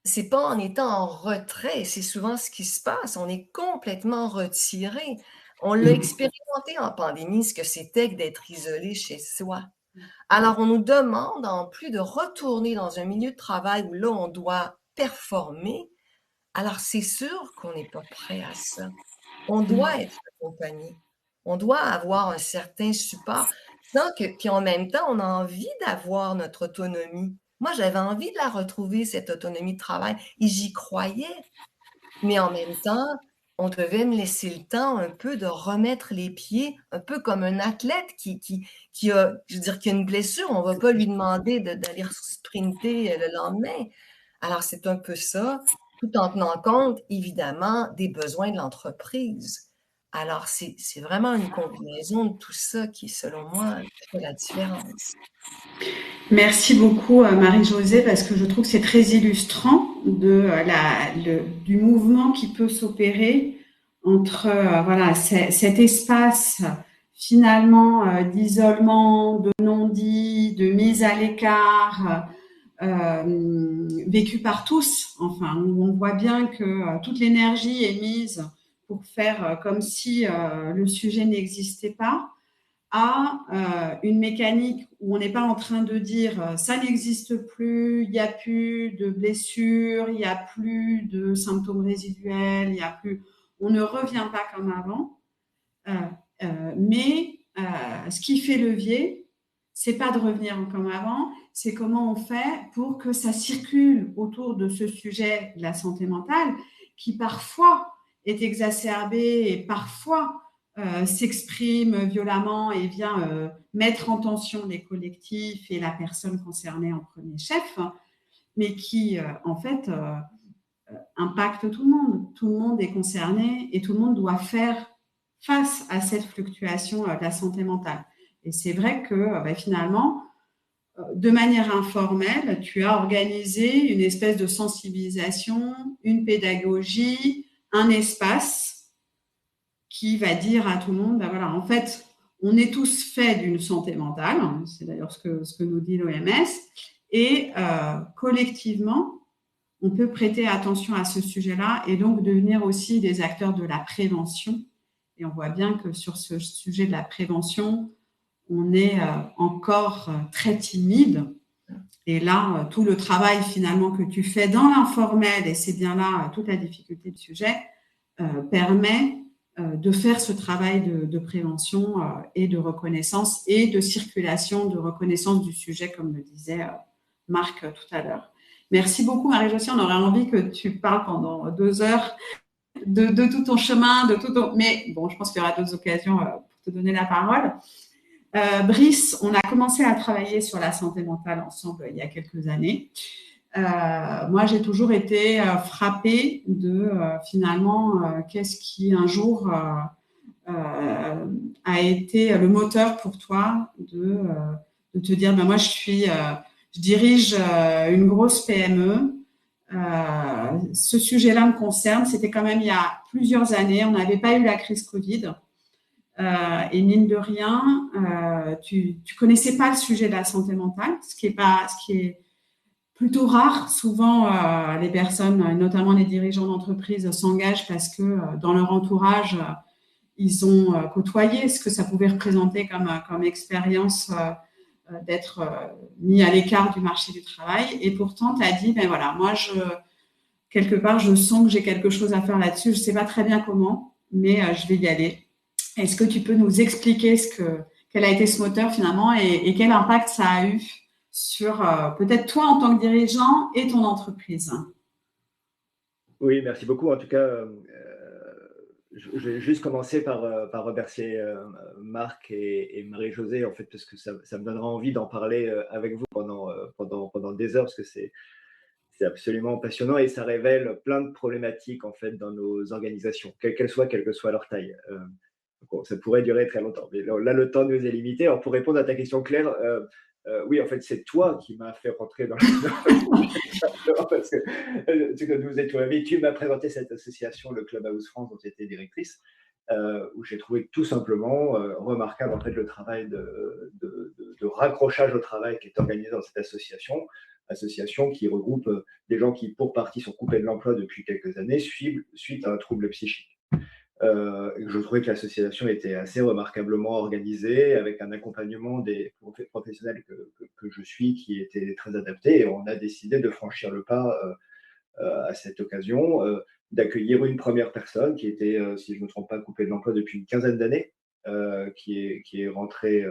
c'est pas en étant en retrait, c'est souvent ce qui se passe. On est complètement retiré. On l'a expérimenté en pandémie, ce que c'était que d'être isolé chez soi. Alors, on nous demande, en plus de retourner dans un milieu de travail où là, on doit performer, alors c'est sûr qu'on n'est pas prêt à ça. On doit être accompagné. On doit avoir un certain support. Puis en même temps, on a envie d'avoir notre autonomie. Moi, j'avais envie de la retrouver, cette autonomie de travail, et j'y croyais. Mais en même temps, on devait me laisser le temps un peu de remettre les pieds, un peu comme un athlète qui a, je veux dire, qui a une blessure. On ne va pas lui demander d'aller sprinter le lendemain. Alors, c'est un peu ça, tout en tenant compte, évidemment, des besoins de l'entreprise. Alors, c'est vraiment une combinaison de tout ça qui, selon moi, fait la différence. Merci beaucoup Marie-Josée parce que je trouve que c'est très illustrant du mouvement qui peut s'opérer entre voilà cet espace finalement d'isolement, de non-dit, de mise à l'écart vécu par tous. Enfin, où on voit bien que toute l'énergie est mise pour faire comme si le sujet n'existait pas, à une mécanique où on n'est pas en train de dire ça n'existe plus, il n'y a plus de blessures, il n'y a plus de symptômes résiduels, il y a plus, on ne revient pas comme avant. Mais ce qui fait levier, c'est pas de revenir comme avant, c'est comment on fait pour que ça circule autour de ce sujet de la santé mentale qui parfois est exacerbé et parfois s'exprime violemment et vient mettre en tension les collectifs et la personne concernée en premier chef, mais qui en fait impacte tout le monde. Tout le monde est concerné et tout le monde doit faire face à cette fluctuation de la santé mentale. Et c'est vrai que finalement, de manière informelle, tu as organisé une espèce de sensibilisation, une pédagogie, un espace qui va dire à tout le monde, voilà, en fait, on est tous faits d'une santé mentale, c'est d'ailleurs ce que nous dit l'OMS, et collectivement, on peut prêter attention à ce sujet-là et donc devenir aussi des acteurs de la prévention. Et on voit bien que sur ce sujet de la prévention, on est encore très timide. Et là, tout le travail finalement que tu fais dans l'informel, et c'est bien là toute la difficulté du sujet, permet de faire ce travail de prévention et de reconnaissance et de circulation, de reconnaissance du sujet, comme le disait Marc tout à l'heure. Merci beaucoup, Marie-Josée. On aurait envie que tu parles pendant 2 heures de tout ton chemin, mais bon, je pense qu'il y aura d'autres occasions pour te donner la parole. Brice, on a commencé à travailler sur la santé mentale ensemble il y a quelques années. Moi, j'ai toujours été frappée de finalement qu'est-ce qui un jour a été le moteur pour toi de te dire, ben moi, je dirige une grosse PME. Ce sujet-là me concerne. C'était quand même il y a plusieurs années. On n'avait pas eu la crise Covid. Et mine de rien, tu connaissais pas le sujet de la santé mentale, ce qui est plutôt rare. Souvent, les personnes, notamment les dirigeants d'entreprise, s'engagent parce que dans leur entourage, ils ont côtoyé ce que ça pouvait représenter comme expérience d'être mis à l'écart du marché du travail. Et pourtant, tu as dit, ben voilà, moi, quelque part, je sens que j'ai quelque chose à faire là-dessus. Je sais pas très bien comment, mais je vais y aller. Est-ce que tu peux nous expliquer quel a été ce moteur finalement et quel impact ça a eu sur peut-être toi en tant que dirigeant et ton entreprise? Oui, merci beaucoup. En tout cas, je vais juste commencer par remercier Marc et Marie-Josée, en fait, parce que ça me donnera envie d'en parler avec vous pendant des heures, parce que c'est absolument passionnant et ça révèle plein de problématiques en fait dans nos organisations, quelle que soit leur taille. Bon, ça pourrait durer très longtemps, mais là, le temps nous est limité. Alors, pour répondre à ta question, Claire, oui, en fait, c'est toi qui m'as fait rentrer dans le parce que nous étions amis. Tu m'as présenté cette association, le Clubhouse France, dont tu étais directrice, où j'ai trouvé tout simplement remarquable en fait le travail de raccrochage au travail qui est organisé dans cette association qui regroupe des gens qui, pour partie, sont coupés de l'emploi depuis quelques années suite à un trouble psychique. Je trouvais que l'association était assez remarquablement organisée, avec un accompagnement des professionnels que je suis qui était très adapté. Et on a décidé de franchir le pas à cette occasion, d'accueillir une première personne qui était, si je ne me trompe pas, coupée de l'emploi depuis une quinzaine d'années, qui est rentrée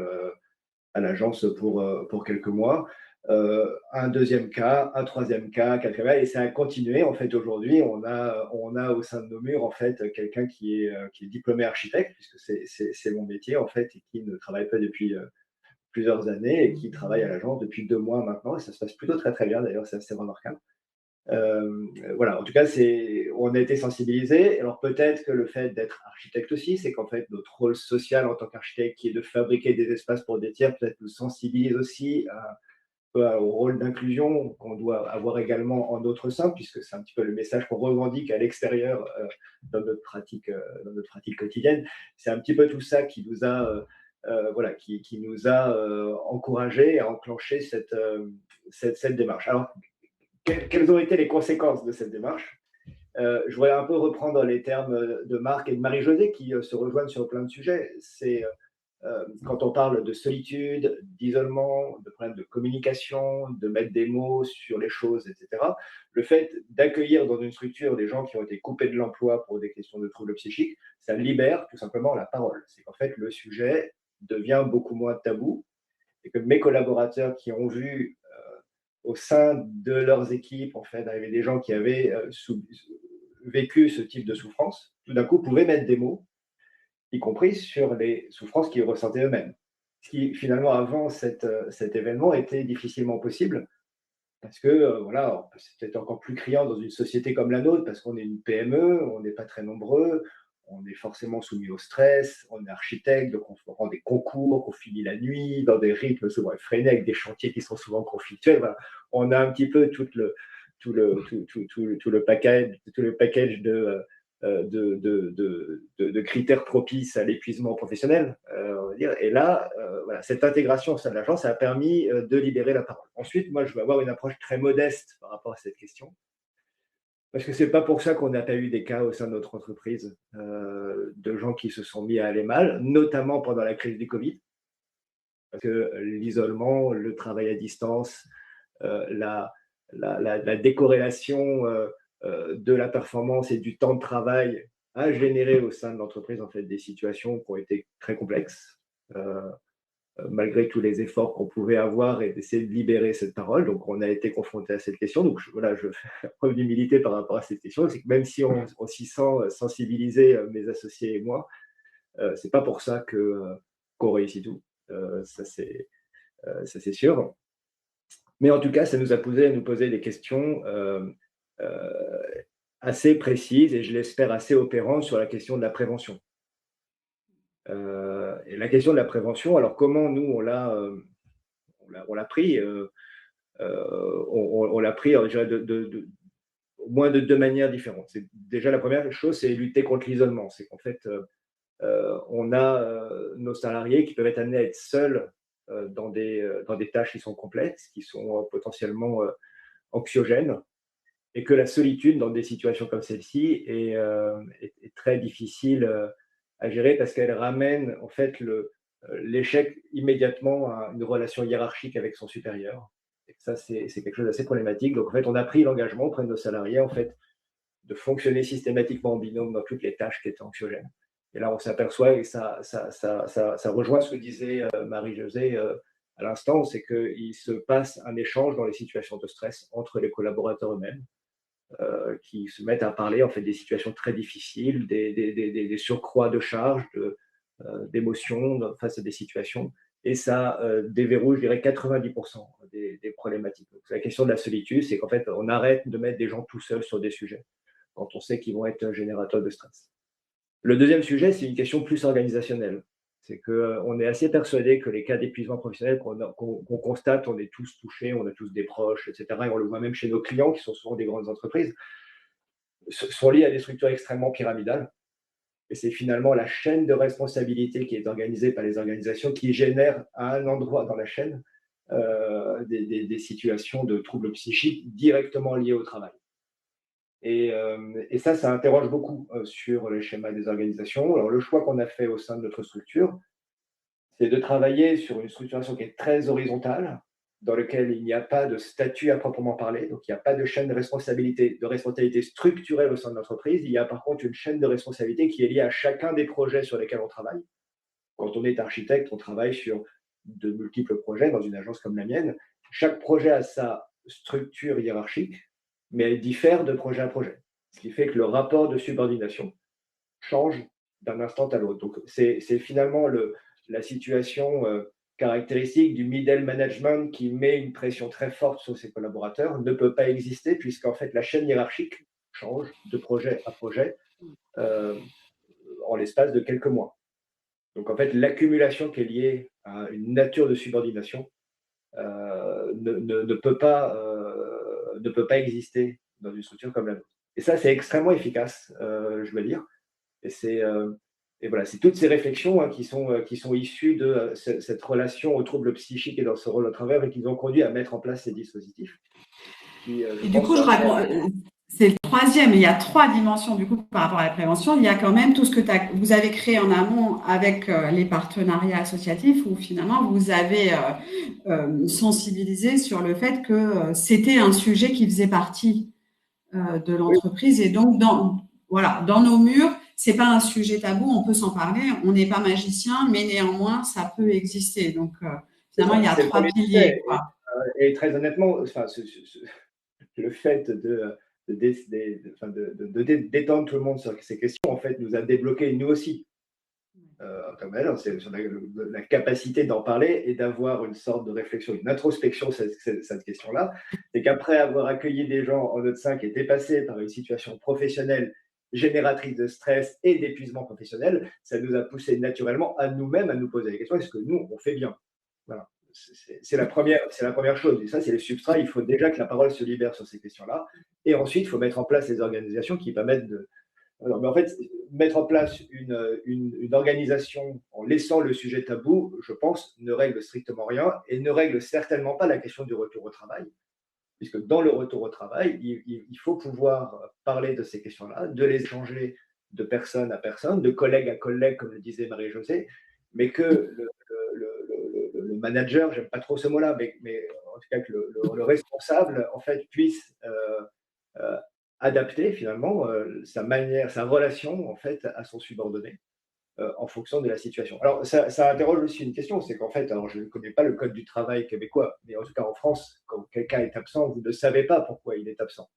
à l'agence pour quelques mois. Un deuxième cas, un troisième cas, quatrième cas, et ça a continué. En fait, aujourd'hui, on a au sein de nos murs en fait quelqu'un qui est diplômé architecte, puisque c'est mon métier en fait, et qui ne travaille pas depuis plusieurs années et qui travaille à l'agence depuis 2 mois maintenant, et ça se passe plutôt très très bien. D'ailleurs, c'est assez remarquable. Voilà, en tout cas, on a été sensibilisés. Alors peut-être que le fait d'être architecte aussi, c'est qu'en fait notre rôle social en tant qu'architecte, qui est de fabriquer des espaces pour des tiers, peut-être nous sensibilise aussi au rôle d'inclusion qu'on doit avoir également en notre sein, puisque c'est un petit peu le message qu'on revendique à l'extérieur dans notre pratique quotidienne. C'est un petit peu tout ça qui nous a voilà, qui nous a encouragés à enclencher cette démarche. Alors, quelles ont été les conséquences de cette démarche? Je voudrais un peu reprendre les termes de Marc et de Marie-Josée qui se rejoignent sur plein de sujets. C'est quand on parle de solitude, d'isolement, de problèmes de communication, de mettre des mots sur les choses, etc. Le fait d'accueillir dans une structure des gens qui ont été coupés de l'emploi pour des questions de troubles psychiques, ça libère tout simplement la parole. C'est qu'en fait, le sujet devient beaucoup moins tabou et que mes collaborateurs qui ont vu au sein de leurs équipes, en fait, arriver des gens qui avaient vécu ce type de souffrance, tout d'un coup pouvaient mettre des mots, y compris sur les souffrances qu'ils ressentaient eux-mêmes. Ce qui, finalement, avant cet événement, était difficilement possible, parce que, voilà, c'est peut-être encore plus criant dans une société comme la nôtre, parce qu'on est une PME, on n'est pas très nombreux, on est forcément soumis au stress, on est architecte, donc on rend des concours, on finit la nuit, dans des rythmes souvent effrénés, avec des chantiers qui sont souvent conflictuels. Voilà. On a un petit peu tout le package de critères propices à l'épuisement professionnel, on va dire. Et là, voilà, cette intégration au sein de l'agence, ça a permis de libérer la parole. Ensuite, moi, je vais avoir une approche très modeste par rapport à cette question. Parce que ce n'est pas pour ça qu'on n'a pas eu des cas au sein de notre entreprise de gens qui se sont mis à aller mal, notamment pendant la crise du Covid. Parce que l'isolement, le travail à distance, la décorrélation de la performance et du temps de travail a généré au sein de l'entreprise en fait, des situations qui ont été très complexes. Malgré tous les efforts qu'on pouvait avoir et d'essayer de libérer cette parole. Donc, on a été confronté à cette question. Donc, voilà, je fais preuve d'humilité par rapport à cette question. C'est que même si on s'y sent sensibilisé, mes associés et moi, c'est pas pour ça qu'on réussit tout. Ça, c'est sûr. Mais en tout cas, ça nous a posé à nous poser des questions assez précises et je l'espère assez opérantes sur la question de la prévention. Et la question de la prévention, alors comment nous on l'a pris on l'a pris je dirais, au moins de deux manières différentes. C'est, déjà, la première chose, c'est lutter contre l'isolement. C'est qu'en fait, on a nos salariés qui peuvent être amenés à être seuls dans des tâches qui sont complexes, qui sont potentiellement anxiogènes, et que la solitude dans des situations comme celle-ci est très difficile à gérer parce qu'elle ramène en fait l'échec immédiatement à une relation hiérarchique avec son supérieur. Et ça, c'est quelque chose d'assez problématique. Donc, en fait, on a pris l'engagement auprès de nos salariés en fait, de fonctionner systématiquement en binôme dans toutes les tâches qui étaient anxiogènes. Et là, on s'aperçoit, et ça rejoint ce que disait Marie-Josée à l'instant, c'est qu'il se passe un échange dans les situations de stress entre les collaborateurs eux-mêmes. Qui se mettent à parler en fait des situations très difficiles, des surcroîts de charges, d'émotions face à des situations, et ça déverrouille, je dirais, 90% des problématiques. Donc, la question de la solitude, c'est qu'en fait, on arrête de mettre des gens tout seuls sur des sujets quand on sait qu'ils vont être générateurs de stress. Le deuxième sujet, c'est une question plus organisationnelle. C'est qu'on est assez persuadé que les cas d'épuisement professionnel qu'on constate, on est tous touchés, on a tous des proches, etc. Et on le voit même chez nos clients, qui sont souvent des grandes entreprises, sont liés à des structures extrêmement pyramidales. Et c'est finalement la chaîne de responsabilité qui est organisée par les organisations qui génère à un endroit dans la chaîne des situations de troubles psychiques directement liés au travail. Et ça interroge beaucoup sur les schémas des organisations. Alors, le choix qu'on a fait au sein de notre structure, c'est de travailler sur une structuration qui est très horizontale, dans laquelle il n'y a pas de statut à proprement parler, donc il n'y a pas de chaîne de responsabilité structurelle au sein de l'entreprise. Il y a par contre une chaîne de responsabilité qui est liée à chacun des projets sur lesquels on travaille. Quand on est architecte, on travaille sur de multiples projets dans une agence comme la mienne. Chaque projet a sa structure hiérarchique, mais elle diffère de projet à projet. Ce qui fait que le rapport de subordination change d'un instant à l'autre. Donc, c'est finalement la situation caractéristique du middle management qui met une pression très forte sur ses collaborateurs ne peut pas exister puisqu'en fait, la chaîne hiérarchique change de projet à projet en l'espace de quelques mois. Donc, en fait, l'accumulation qui est liée à une nature de subordination ne peut pas exister dans une structure comme la nôtre. Et ça, c'est extrêmement efficace, je dois dire. Et voilà, c'est toutes ces réflexions qui sont issues de cette relation aux troubles psychiques et dans ce rôle au travers et qui nous ont conduit à mettre en place ces dispositifs. Et du coup, c'est le troisième, il y a trois dimensions du coup par rapport à la prévention. Il y a quand même tout ce que vous avez créé en amont avec les partenariats associatifs où finalement vous avez sensibilisé sur le fait que c'était un sujet qui faisait partie de l'entreprise. Et donc, dans nos murs, c'est pas un sujet tabou, on peut s'en parler. On n'est pas magicien, mais néanmoins, ça peut exister. Donc, finalement, il y a trois piliers. Et très honnêtement, le fait de détendre tout le monde sur ces questions, en fait, nous a débloqué, nous aussi. Comme elle, c'est la capacité d'en parler et d'avoir une sorte de réflexion, une introspection sur cette question-là. C'est qu'après avoir accueilli des gens en notre sein qui étaient passés par une situation professionnelle génératrice de stress et d'épuisement professionnel, ça nous a poussé naturellement à nous-mêmes à nous poser la question, est-ce que nous, on fait bien? Voilà. C'est la première chose. Et ça, c'est les substrats. Il faut déjà que la parole se libère sur ces questions-là. Et ensuite, il faut mettre en place les organisations qui permettent de... Alors, mais en fait, mettre en place une organisation en laissant le sujet tabou, je pense, ne règle strictement rien et ne règle certainement pas la question du retour au travail. puisque dans le retour au travail, il faut pouvoir parler de ces questions-là, de les échanger de personne à personne, de collègue à collègue, comme le disait Marie-Josée, mais que le manager, j'aime pas trop ce mot-là, mais en tout cas que le responsable, en fait, puisse euh, adapter finalement sa manière, sa relation, en fait, à son subordonné en fonction de la situation. Alors, ça interroge aussi une question, c'est qu'en fait, alors je ne connais pas le code du travail québécois, mais en tout cas en France, quand quelqu'un est absent, vous ne savez pas pourquoi il est absent.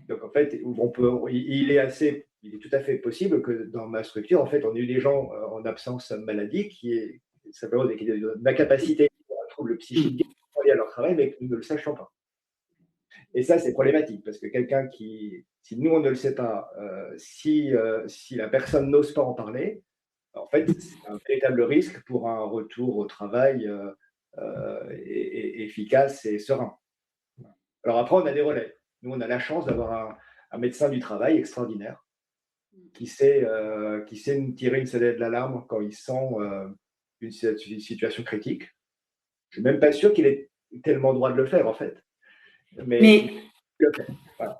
Donc en fait, il est tout à fait possible que dans ma structure, en fait, on ait eu des gens en absence maladie qui est simplement une incapacité, un trouble psychique lié à leur travail, mais que nous ne le sachions pas. Et ça, c'est problématique, parce que quelqu'un si nous, on ne le sait pas, si la personne n'ose pas en parler, en fait, c'est un véritable risque pour un retour au travail efficace et serein. Alors après, on a des relais. Nous, on a la chance d'avoir un médecin du travail extraordinaire qui sait nous tirer une sonnette d'alarme quand il sent une situation critique. Je ne suis même pas sûr qu'il ait tellement droit de le faire, en fait. Mais voilà.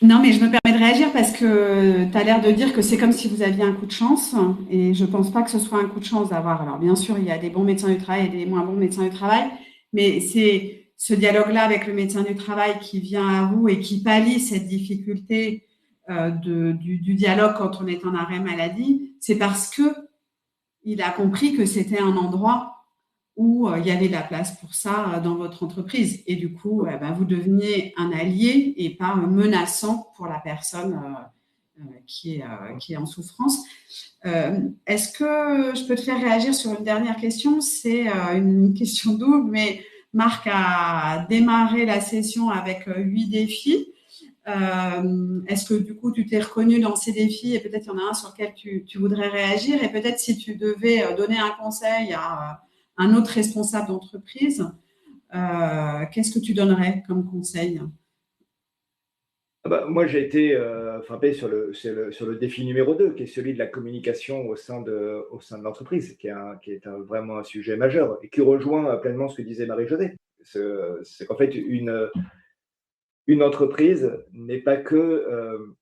Non, mais je me permets de réagir parce que tu as l'air de dire que c'est comme si vous aviez un coup de chance. Et je ne pense pas que ce soit un coup de chance d'avoir. Alors, bien sûr, il y a des bons médecins du travail et des moins bons médecins du travail. Mais c'est ce dialogue-là avec le médecin du travail qui vient à vous et qui pallie cette difficulté du dialogue quand on est en arrêt maladie. C'est parce que il a compris que c'était un endroit où il y avait de la place pour ça dans votre entreprise. Et du coup, vous deveniez un allié et pas menaçant pour la personne qui est en souffrance. Est-ce que je peux te faire réagir sur une dernière question? C'est une question double, mais Marc a démarré la session avec 8 défis. Est-ce que du coup tu t'es reconnu dans ces défis et peut-être il y en a un sur lequel tu voudrais réagir et peut-être si tu devais donner un conseil à un autre responsable d'entreprise, qu'est-ce que tu donnerais comme conseil? Moi, j'ai été frappé sur le défi numéro 2, qui est celui de la communication au sein de l'entreprise, qui est vraiment un sujet majeur et qui rejoint pleinement ce que disait Marie-Josée. C'est qu'en fait, une entreprise n'est pas que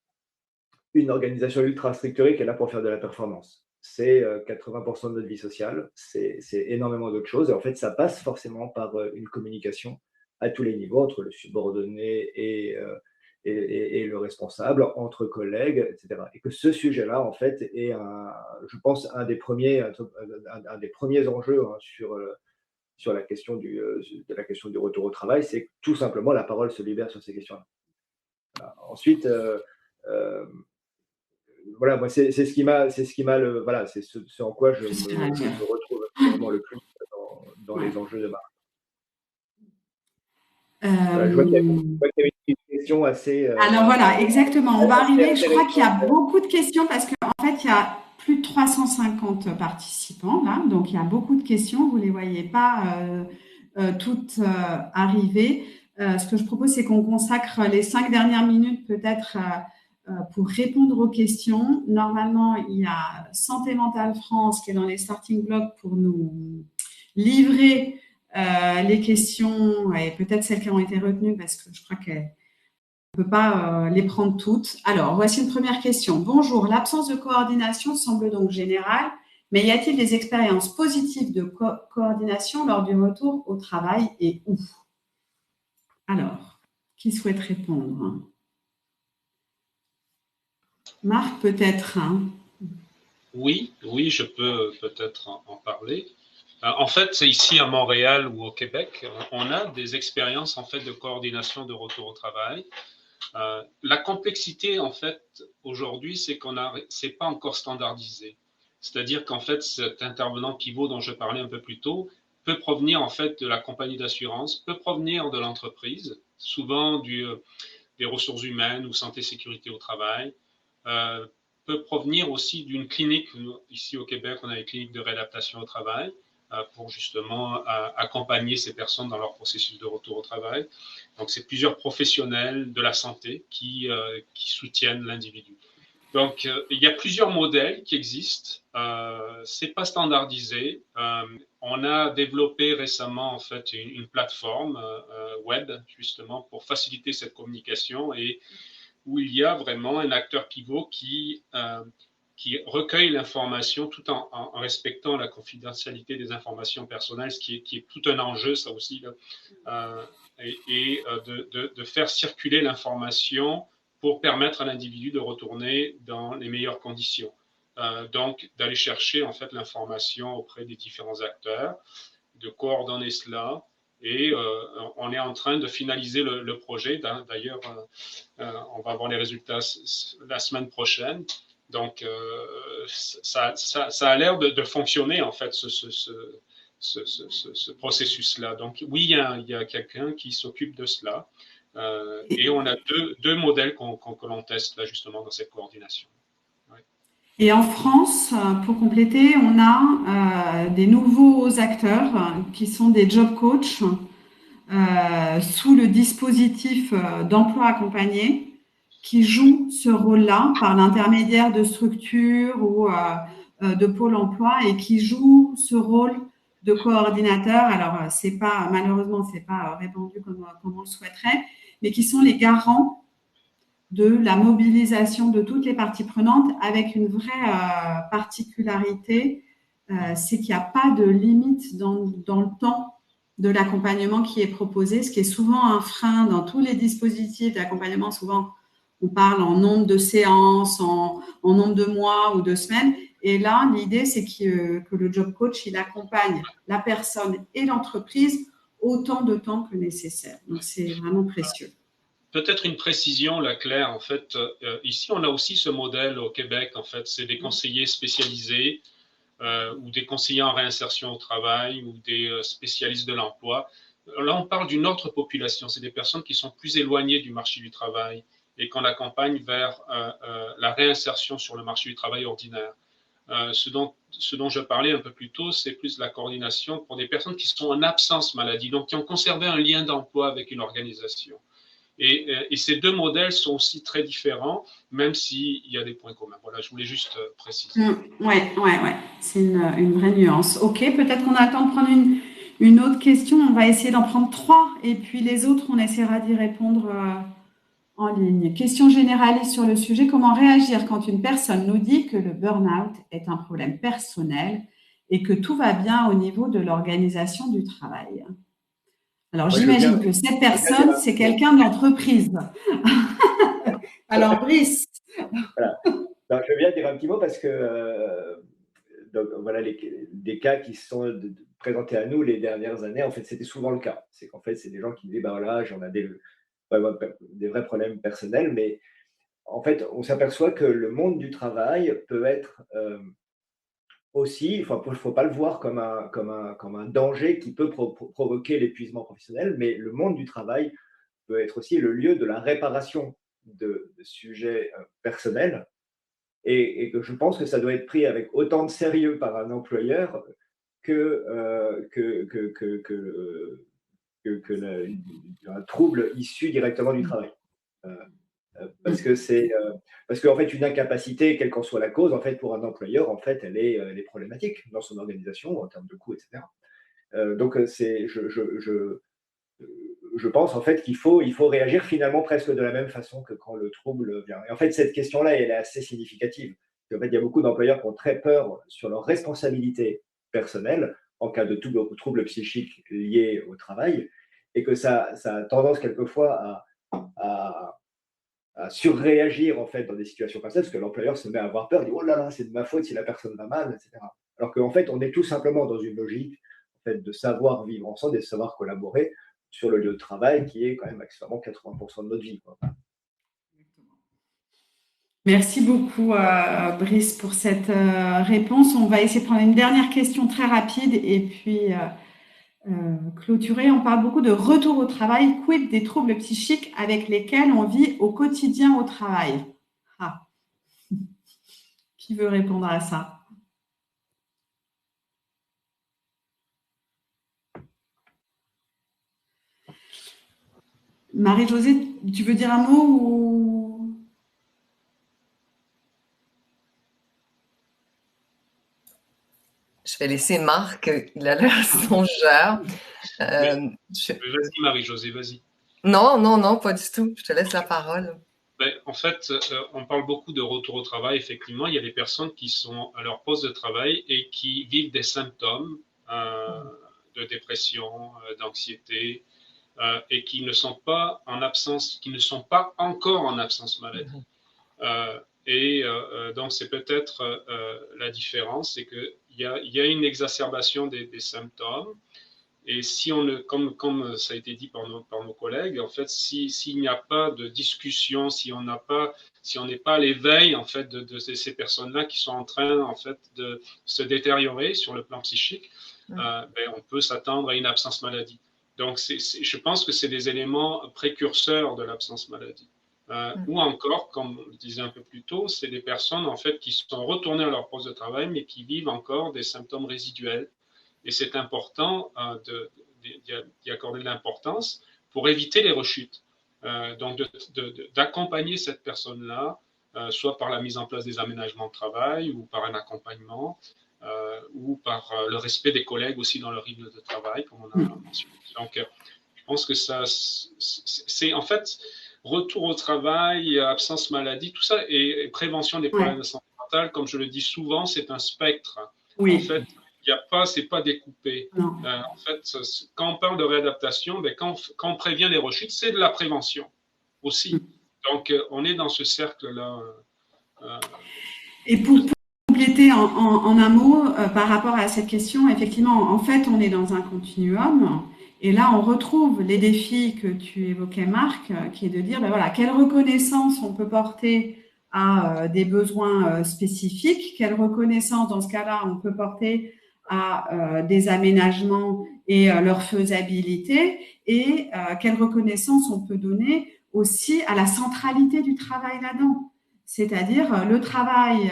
une organisation ultra structurée qui est là pour faire de la performance. C'est 80% de notre vie sociale, c'est énormément d'autres choses. Et en fait, ça passe forcément par une communication à tous les niveaux, entre le subordonné et le responsable, entre collègues, etc. Et que ce sujet-là, en fait, est, je pense, un des premiers enjeux hein, sur la question de la question du retour au travail, c'est que tout simplement la parole se libère sur ces questions-là. Voilà. Ensuite, voilà, moi, c'est ce qui m'a voilà, c'est ce en quoi je me retrouve vraiment le plus dans les enjeux de Marc. Voilà, je vois qu'il y avait une question assez. Alors voilà, exactement. On va arriver. Je crois qu'il y a beaucoup de questions parce qu'en fait, il y a plus de 350 participants là, donc il y a beaucoup de questions. Vous les voyez pas toutes arriver. Ce que je propose, c'est qu'on consacre les 5 dernières minutes peut-être pour répondre aux questions. Normalement, il y a Santé Mentale France qui est dans les starting blocks pour nous livrer les questions et peut-être celles qui ont été retenues parce que je crois qu'elles on ne peut pas les prendre toutes. Alors, voici une première question. Bonjour, l'absence de coordination semble donc générale, mais y a-t-il des expériences positives de coordination lors du retour au travail et où? Alors, qui souhaite répondre? Marc, peut-être hein? Oui, je peux peut-être en parler. En fait, c'est ici à Montréal ou au Québec, on a des expériences en fait de coordination de retour au travail. La complexité, en fait, aujourd'hui, c'est pas encore standardisé. C'est-à-dire qu'en fait, cet intervenant pivot dont je parlais un peu plus tôt peut provenir en fait de la compagnie d'assurance, peut provenir de l'entreprise, souvent des ressources humaines ou santé sécurité au travail, peut provenir aussi d'une clinique. Ici au Québec, on a une clinique de réadaptation au travail pour justement accompagner ces personnes dans leur processus de retour au travail. Donc, c'est plusieurs professionnels de la santé qui soutiennent l'individu. Donc, il y a plusieurs modèles qui existent. C'est pas standardisé. On a développé récemment en fait une plateforme web justement pour faciliter cette communication et où il y a vraiment un acteur pivot qui recueille l'information tout en respectant la confidentialité des informations personnelles, ce qui est tout un enjeu, ça aussi, là, et de faire circuler l'information pour permettre à l'individu de retourner dans les meilleures conditions. Donc, d'aller chercher en fait l'information auprès des différents acteurs, de coordonner cela. Et on est en train de finaliser le projet. D'ailleurs, on va avoir les résultats la semaine prochaine. Donc, ça a l'air de fonctionner, en fait, ce processus-là. Donc, oui, il y a quelqu'un qui s'occupe de cela. Et on a deux modèles que l'on teste, là, justement, dans cette coordination. Ouais. Et en France, pour compléter, on a des nouveaux acteurs qui sont des job coachs sous le dispositif d'emploi accompagné qui jouent ce rôle-là par l'intermédiaire de structures ou de pôle emploi et qui jouent ce rôle de coordinateur. Alors, malheureusement, c'est pas répandu comme on le souhaiterait, mais qui sont les garants de la mobilisation de toutes les parties prenantes avec une vraie particularité, c'est qu'il n'y a pas de limite dans le temps de l'accompagnement qui est proposé, ce qui est souvent un frein dans tous les dispositifs d'accompagnement. Souvent, on parle en nombre de séances, en nombre de mois ou de semaines. Et là, l'idée, c'est que le job coach, il accompagne la personne et l'entreprise autant de temps que nécessaire. Donc, c'est vraiment précieux. Peut-être une précision, là, Claire. En fait, ici, on a aussi ce modèle au Québec. En fait, c'est des conseillers spécialisés ou des conseillers en réinsertion au travail ou des spécialistes de l'emploi. Là, on parle d'une autre population. C'est des personnes qui sont plus éloignées du marché du travail et qu'on accompagne vers la réinsertion sur le marché du travail ordinaire. Ce dont je parlais un peu plus tôt, c'est plus la coordination pour des personnes qui sont en absence maladie, donc qui ont conservé un lien d'emploi avec une organisation. Et ces deux modèles sont aussi très différents, même s'il y a des points communs. Voilà, je voulais juste préciser. Ouais. C'est une vraie nuance. Ok, peut-être qu'on a le temps de prendre une autre question. On va essayer d'en prendre 3 et puis les autres, on essaiera d'y répondre en ligne. Question généraliste sur le sujet. Comment réagir quand une personne nous dit que le burn-out est un problème personnel et que tout va bien au niveau de l'organisation du travail? Alors, j'imagine que cette personne, c'est quelqu'un de l'entreprise. Alors, Brice. Voilà. Donc, je viens dire un petit mot parce que donc, voilà, des cas qui sont présentés à nous les dernières années, en fait, c'était souvent le cas. C'est qu'en fait, c'est des gens qui disaient, bah voilà, j'en ai des vrais problèmes personnels, mais en fait, on s'aperçoit que le monde du travail peut être aussi, il ne faut pas le voir comme un danger qui peut provoquer l'épuisement professionnel, mais le monde du travail peut être aussi le lieu de la réparation de sujets personnels. Et que je pense que ça doit être pris avec autant de sérieux par un employeur qu'un trouble issu directement du travail. Parce qu'en fait, une incapacité, quelle qu'en soit la cause, en fait, pour un employeur, en fait, elle est problématique dans son organisation, en termes de coûts, etc. Donc, je pense en fait qu'il faut réagir finalement presque de la même façon que quand le trouble vient. Et en fait, cette question-là, elle est assez significative. En fait, il y a beaucoup d'employeurs qui ont très peur sur leur responsabilité personnelle en cas de trouble psychique lié au travail, et que ça a tendance quelquefois à surréagir en fait dans des situations comme ça, parce que l'employeur se met à avoir peur, dit oh là là, c'est de ma faute si la personne va mal, etc. Alors qu'en fait, on est tout simplement dans une logique en fait, de savoir vivre ensemble et de savoir collaborer sur le lieu de travail qui est quand même accessoirement 80% de notre vie, quoi. Merci beaucoup, Brice, pour cette réponse. On va essayer de prendre une dernière question très rapide et puis clôturer. On parle beaucoup de retour au travail. Quid des troubles psychiques avec lesquels on vit au quotidien au travail? Qui veut répondre à ça? Marie-Josée, tu veux dire un mot ou... je vais laisser Marc, il a l'air songeur. Vas-y, Marie-Josée, vas-y. Non, pas du tout. Je te laisse la parole. En fait, on parle beaucoup de retour au travail. Effectivement, il y a des personnes qui sont à leur poste de travail et qui vivent des symptômes de dépression, d'anxiété, et qui ne sont pas en absence, qui ne sont pas encore en absence maladie. Donc, c'est peut-être la différence, c'est qu'il y a une exacerbation des symptômes. Et si on ne, comme ça a été dit par nos collègues, en fait, s'il n'y a pas de discussion, si on n'est pas à l'éveil en fait de ces personnes-là qui sont en train en fait de se détériorer sur le plan psychique, on peut s'attendre à une absence maladie. Donc, je pense que c'est des éléments précurseurs de l'absence maladie. Ou encore, comme on le disait un peu plus tôt, c'est des personnes en fait qui sont retournées à leur poste de travail, mais qui vivent encore des symptômes résiduels. Et c'est important d'y accorder de l'importance pour éviter les rechutes. Donc, d'accompagner cette personne-là, soit par la mise en place des aménagements de travail, ou par un accompagnement, ou par le respect des collègues aussi dans leur rythme de travail, comme on a mentionné. Donc, je pense que ça, c'est en fait retour au travail, absence maladie, tout ça, et prévention des problèmes de santé mentale, comme je le dis souvent, c'est un spectre. Oui. En fait, c'est pas découpé. En fait, quand on parle de réadaptation, quand on prévient les rechutes, c'est de la prévention aussi. Donc, on est dans ce cercle-là. Et pour compléter en un mot par rapport à cette question, effectivement, en fait, on est dans un continuum. Et là, on retrouve les défis que tu évoquais, Marc, qui est de dire, voilà, quelle reconnaissance on peut porter à des besoins spécifiques, quelle reconnaissance, dans ce cas-là, on peut porter à des aménagements et leur faisabilité, et quelle reconnaissance on peut donner aussi à la centralité du travail là-dedans. C'est-à-dire le travail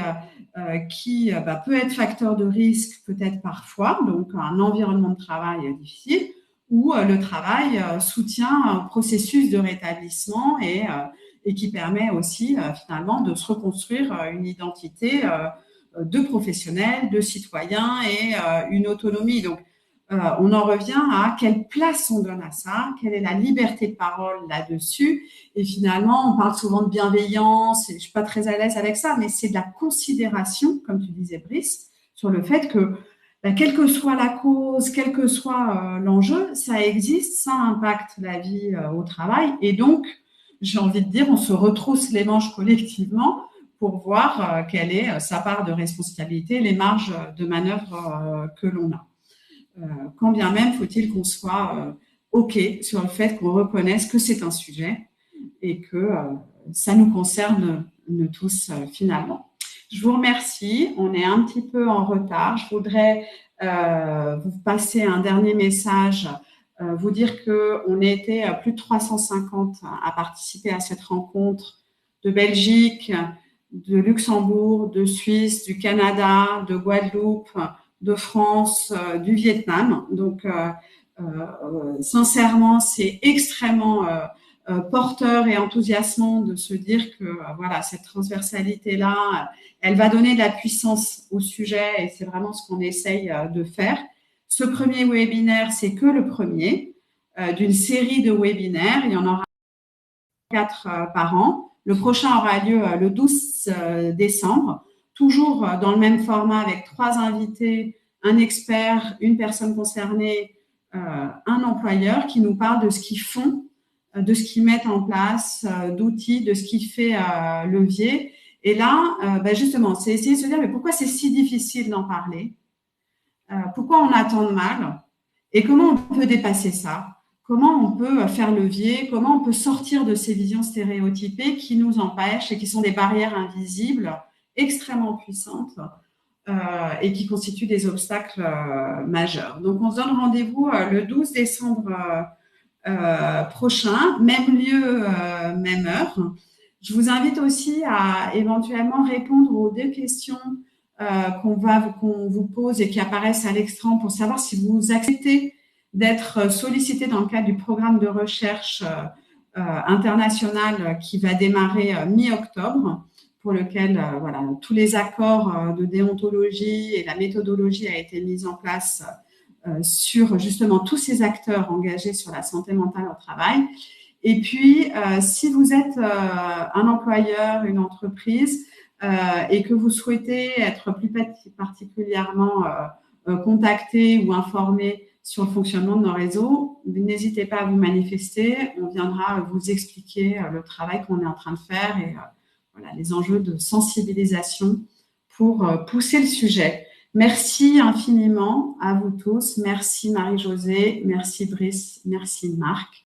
qui peut être facteur de risque peut-être parfois, donc un environnement de travail difficile, ou le travail soutient un processus de rétablissement et qui permet aussi finalement de se reconstruire une identité de professionnels, de citoyens et une autonomie. Donc, on en revient à quelle place on donne à ça, quelle est la liberté de parole là-dessus. Et finalement, on parle souvent de bienveillance, et je ne suis pas très à l'aise avec ça, mais c'est de la considération, comme tu disais, Brice, sur le fait que quelle que soit la cause, quel que soit l'enjeu, ça existe, ça impacte la vie au travail. Et donc, j'ai envie de dire, on se retrousse les manches collectivement pour voir quelle est sa part de responsabilité, les marges de manœuvre que l'on a. Quand bien même faut-il qu'on soit OK sur le fait qu'on reconnaisse que c'est un sujet et que ça nous concerne nous tous finalement. Je vous remercie. On est un petit peu en retard. Je voudrais vous passer un dernier message, vous dire qu'on était plus de 350 à participer à cette rencontre de Belgique, de Luxembourg, de Suisse, du Canada, de Guadeloupe, de France, du Vietnam. Donc, sincèrement, c'est extrêmement porteur et enthousiasmant de se dire que voilà, cette transversalité-là, elle va donner de la puissance au sujet et c'est vraiment ce qu'on essaye de faire. Ce premier webinaire, c'est que le premier d'une série de webinaires. Il y en aura 4 par an. Le prochain aura lieu le 12 décembre, toujours dans le même format avec 3 invités, un expert, une personne concernée, un employeur qui nous parle de ce qu'ils font, de ce qu'ils mettent en place, d'outils, de ce qui fait levier. Et là, justement, c'est essayer de se dire mais pourquoi c'est si difficile d'en parler, pourquoi on a tant de mal et comment on peut dépasser ça. Comment on peut faire levier, comment on peut sortir de ces visions stéréotypées qui nous empêchent et qui sont des barrières invisibles extrêmement puissantes et qui constituent des obstacles majeurs. Donc, on se donne rendez-vous le 12 décembre prochain, même lieu, même heure. Je vous invite aussi à éventuellement répondre aux 2 questions qu'on vous pose et qui apparaissent à l'écran pour savoir si vous acceptez d'être sollicité dans le cadre du programme de recherche international qui va démarrer mi-octobre pour lequel voilà, tous les accords de déontologie et la méthodologie a été mise en place sur justement tous ces acteurs engagés sur la santé mentale au travail. Et puis, si vous êtes un employeur, une entreprise, et que vous souhaitez être plus particulièrement contacté ou informé sur le fonctionnement de nos réseaux, n'hésitez pas à vous manifester. On viendra vous expliquer le travail qu'on est en train de faire et voilà, les enjeux de sensibilisation pour pousser le sujet. Merci infiniment à vous tous. Merci Marie-Josée, merci Brice, merci Marc.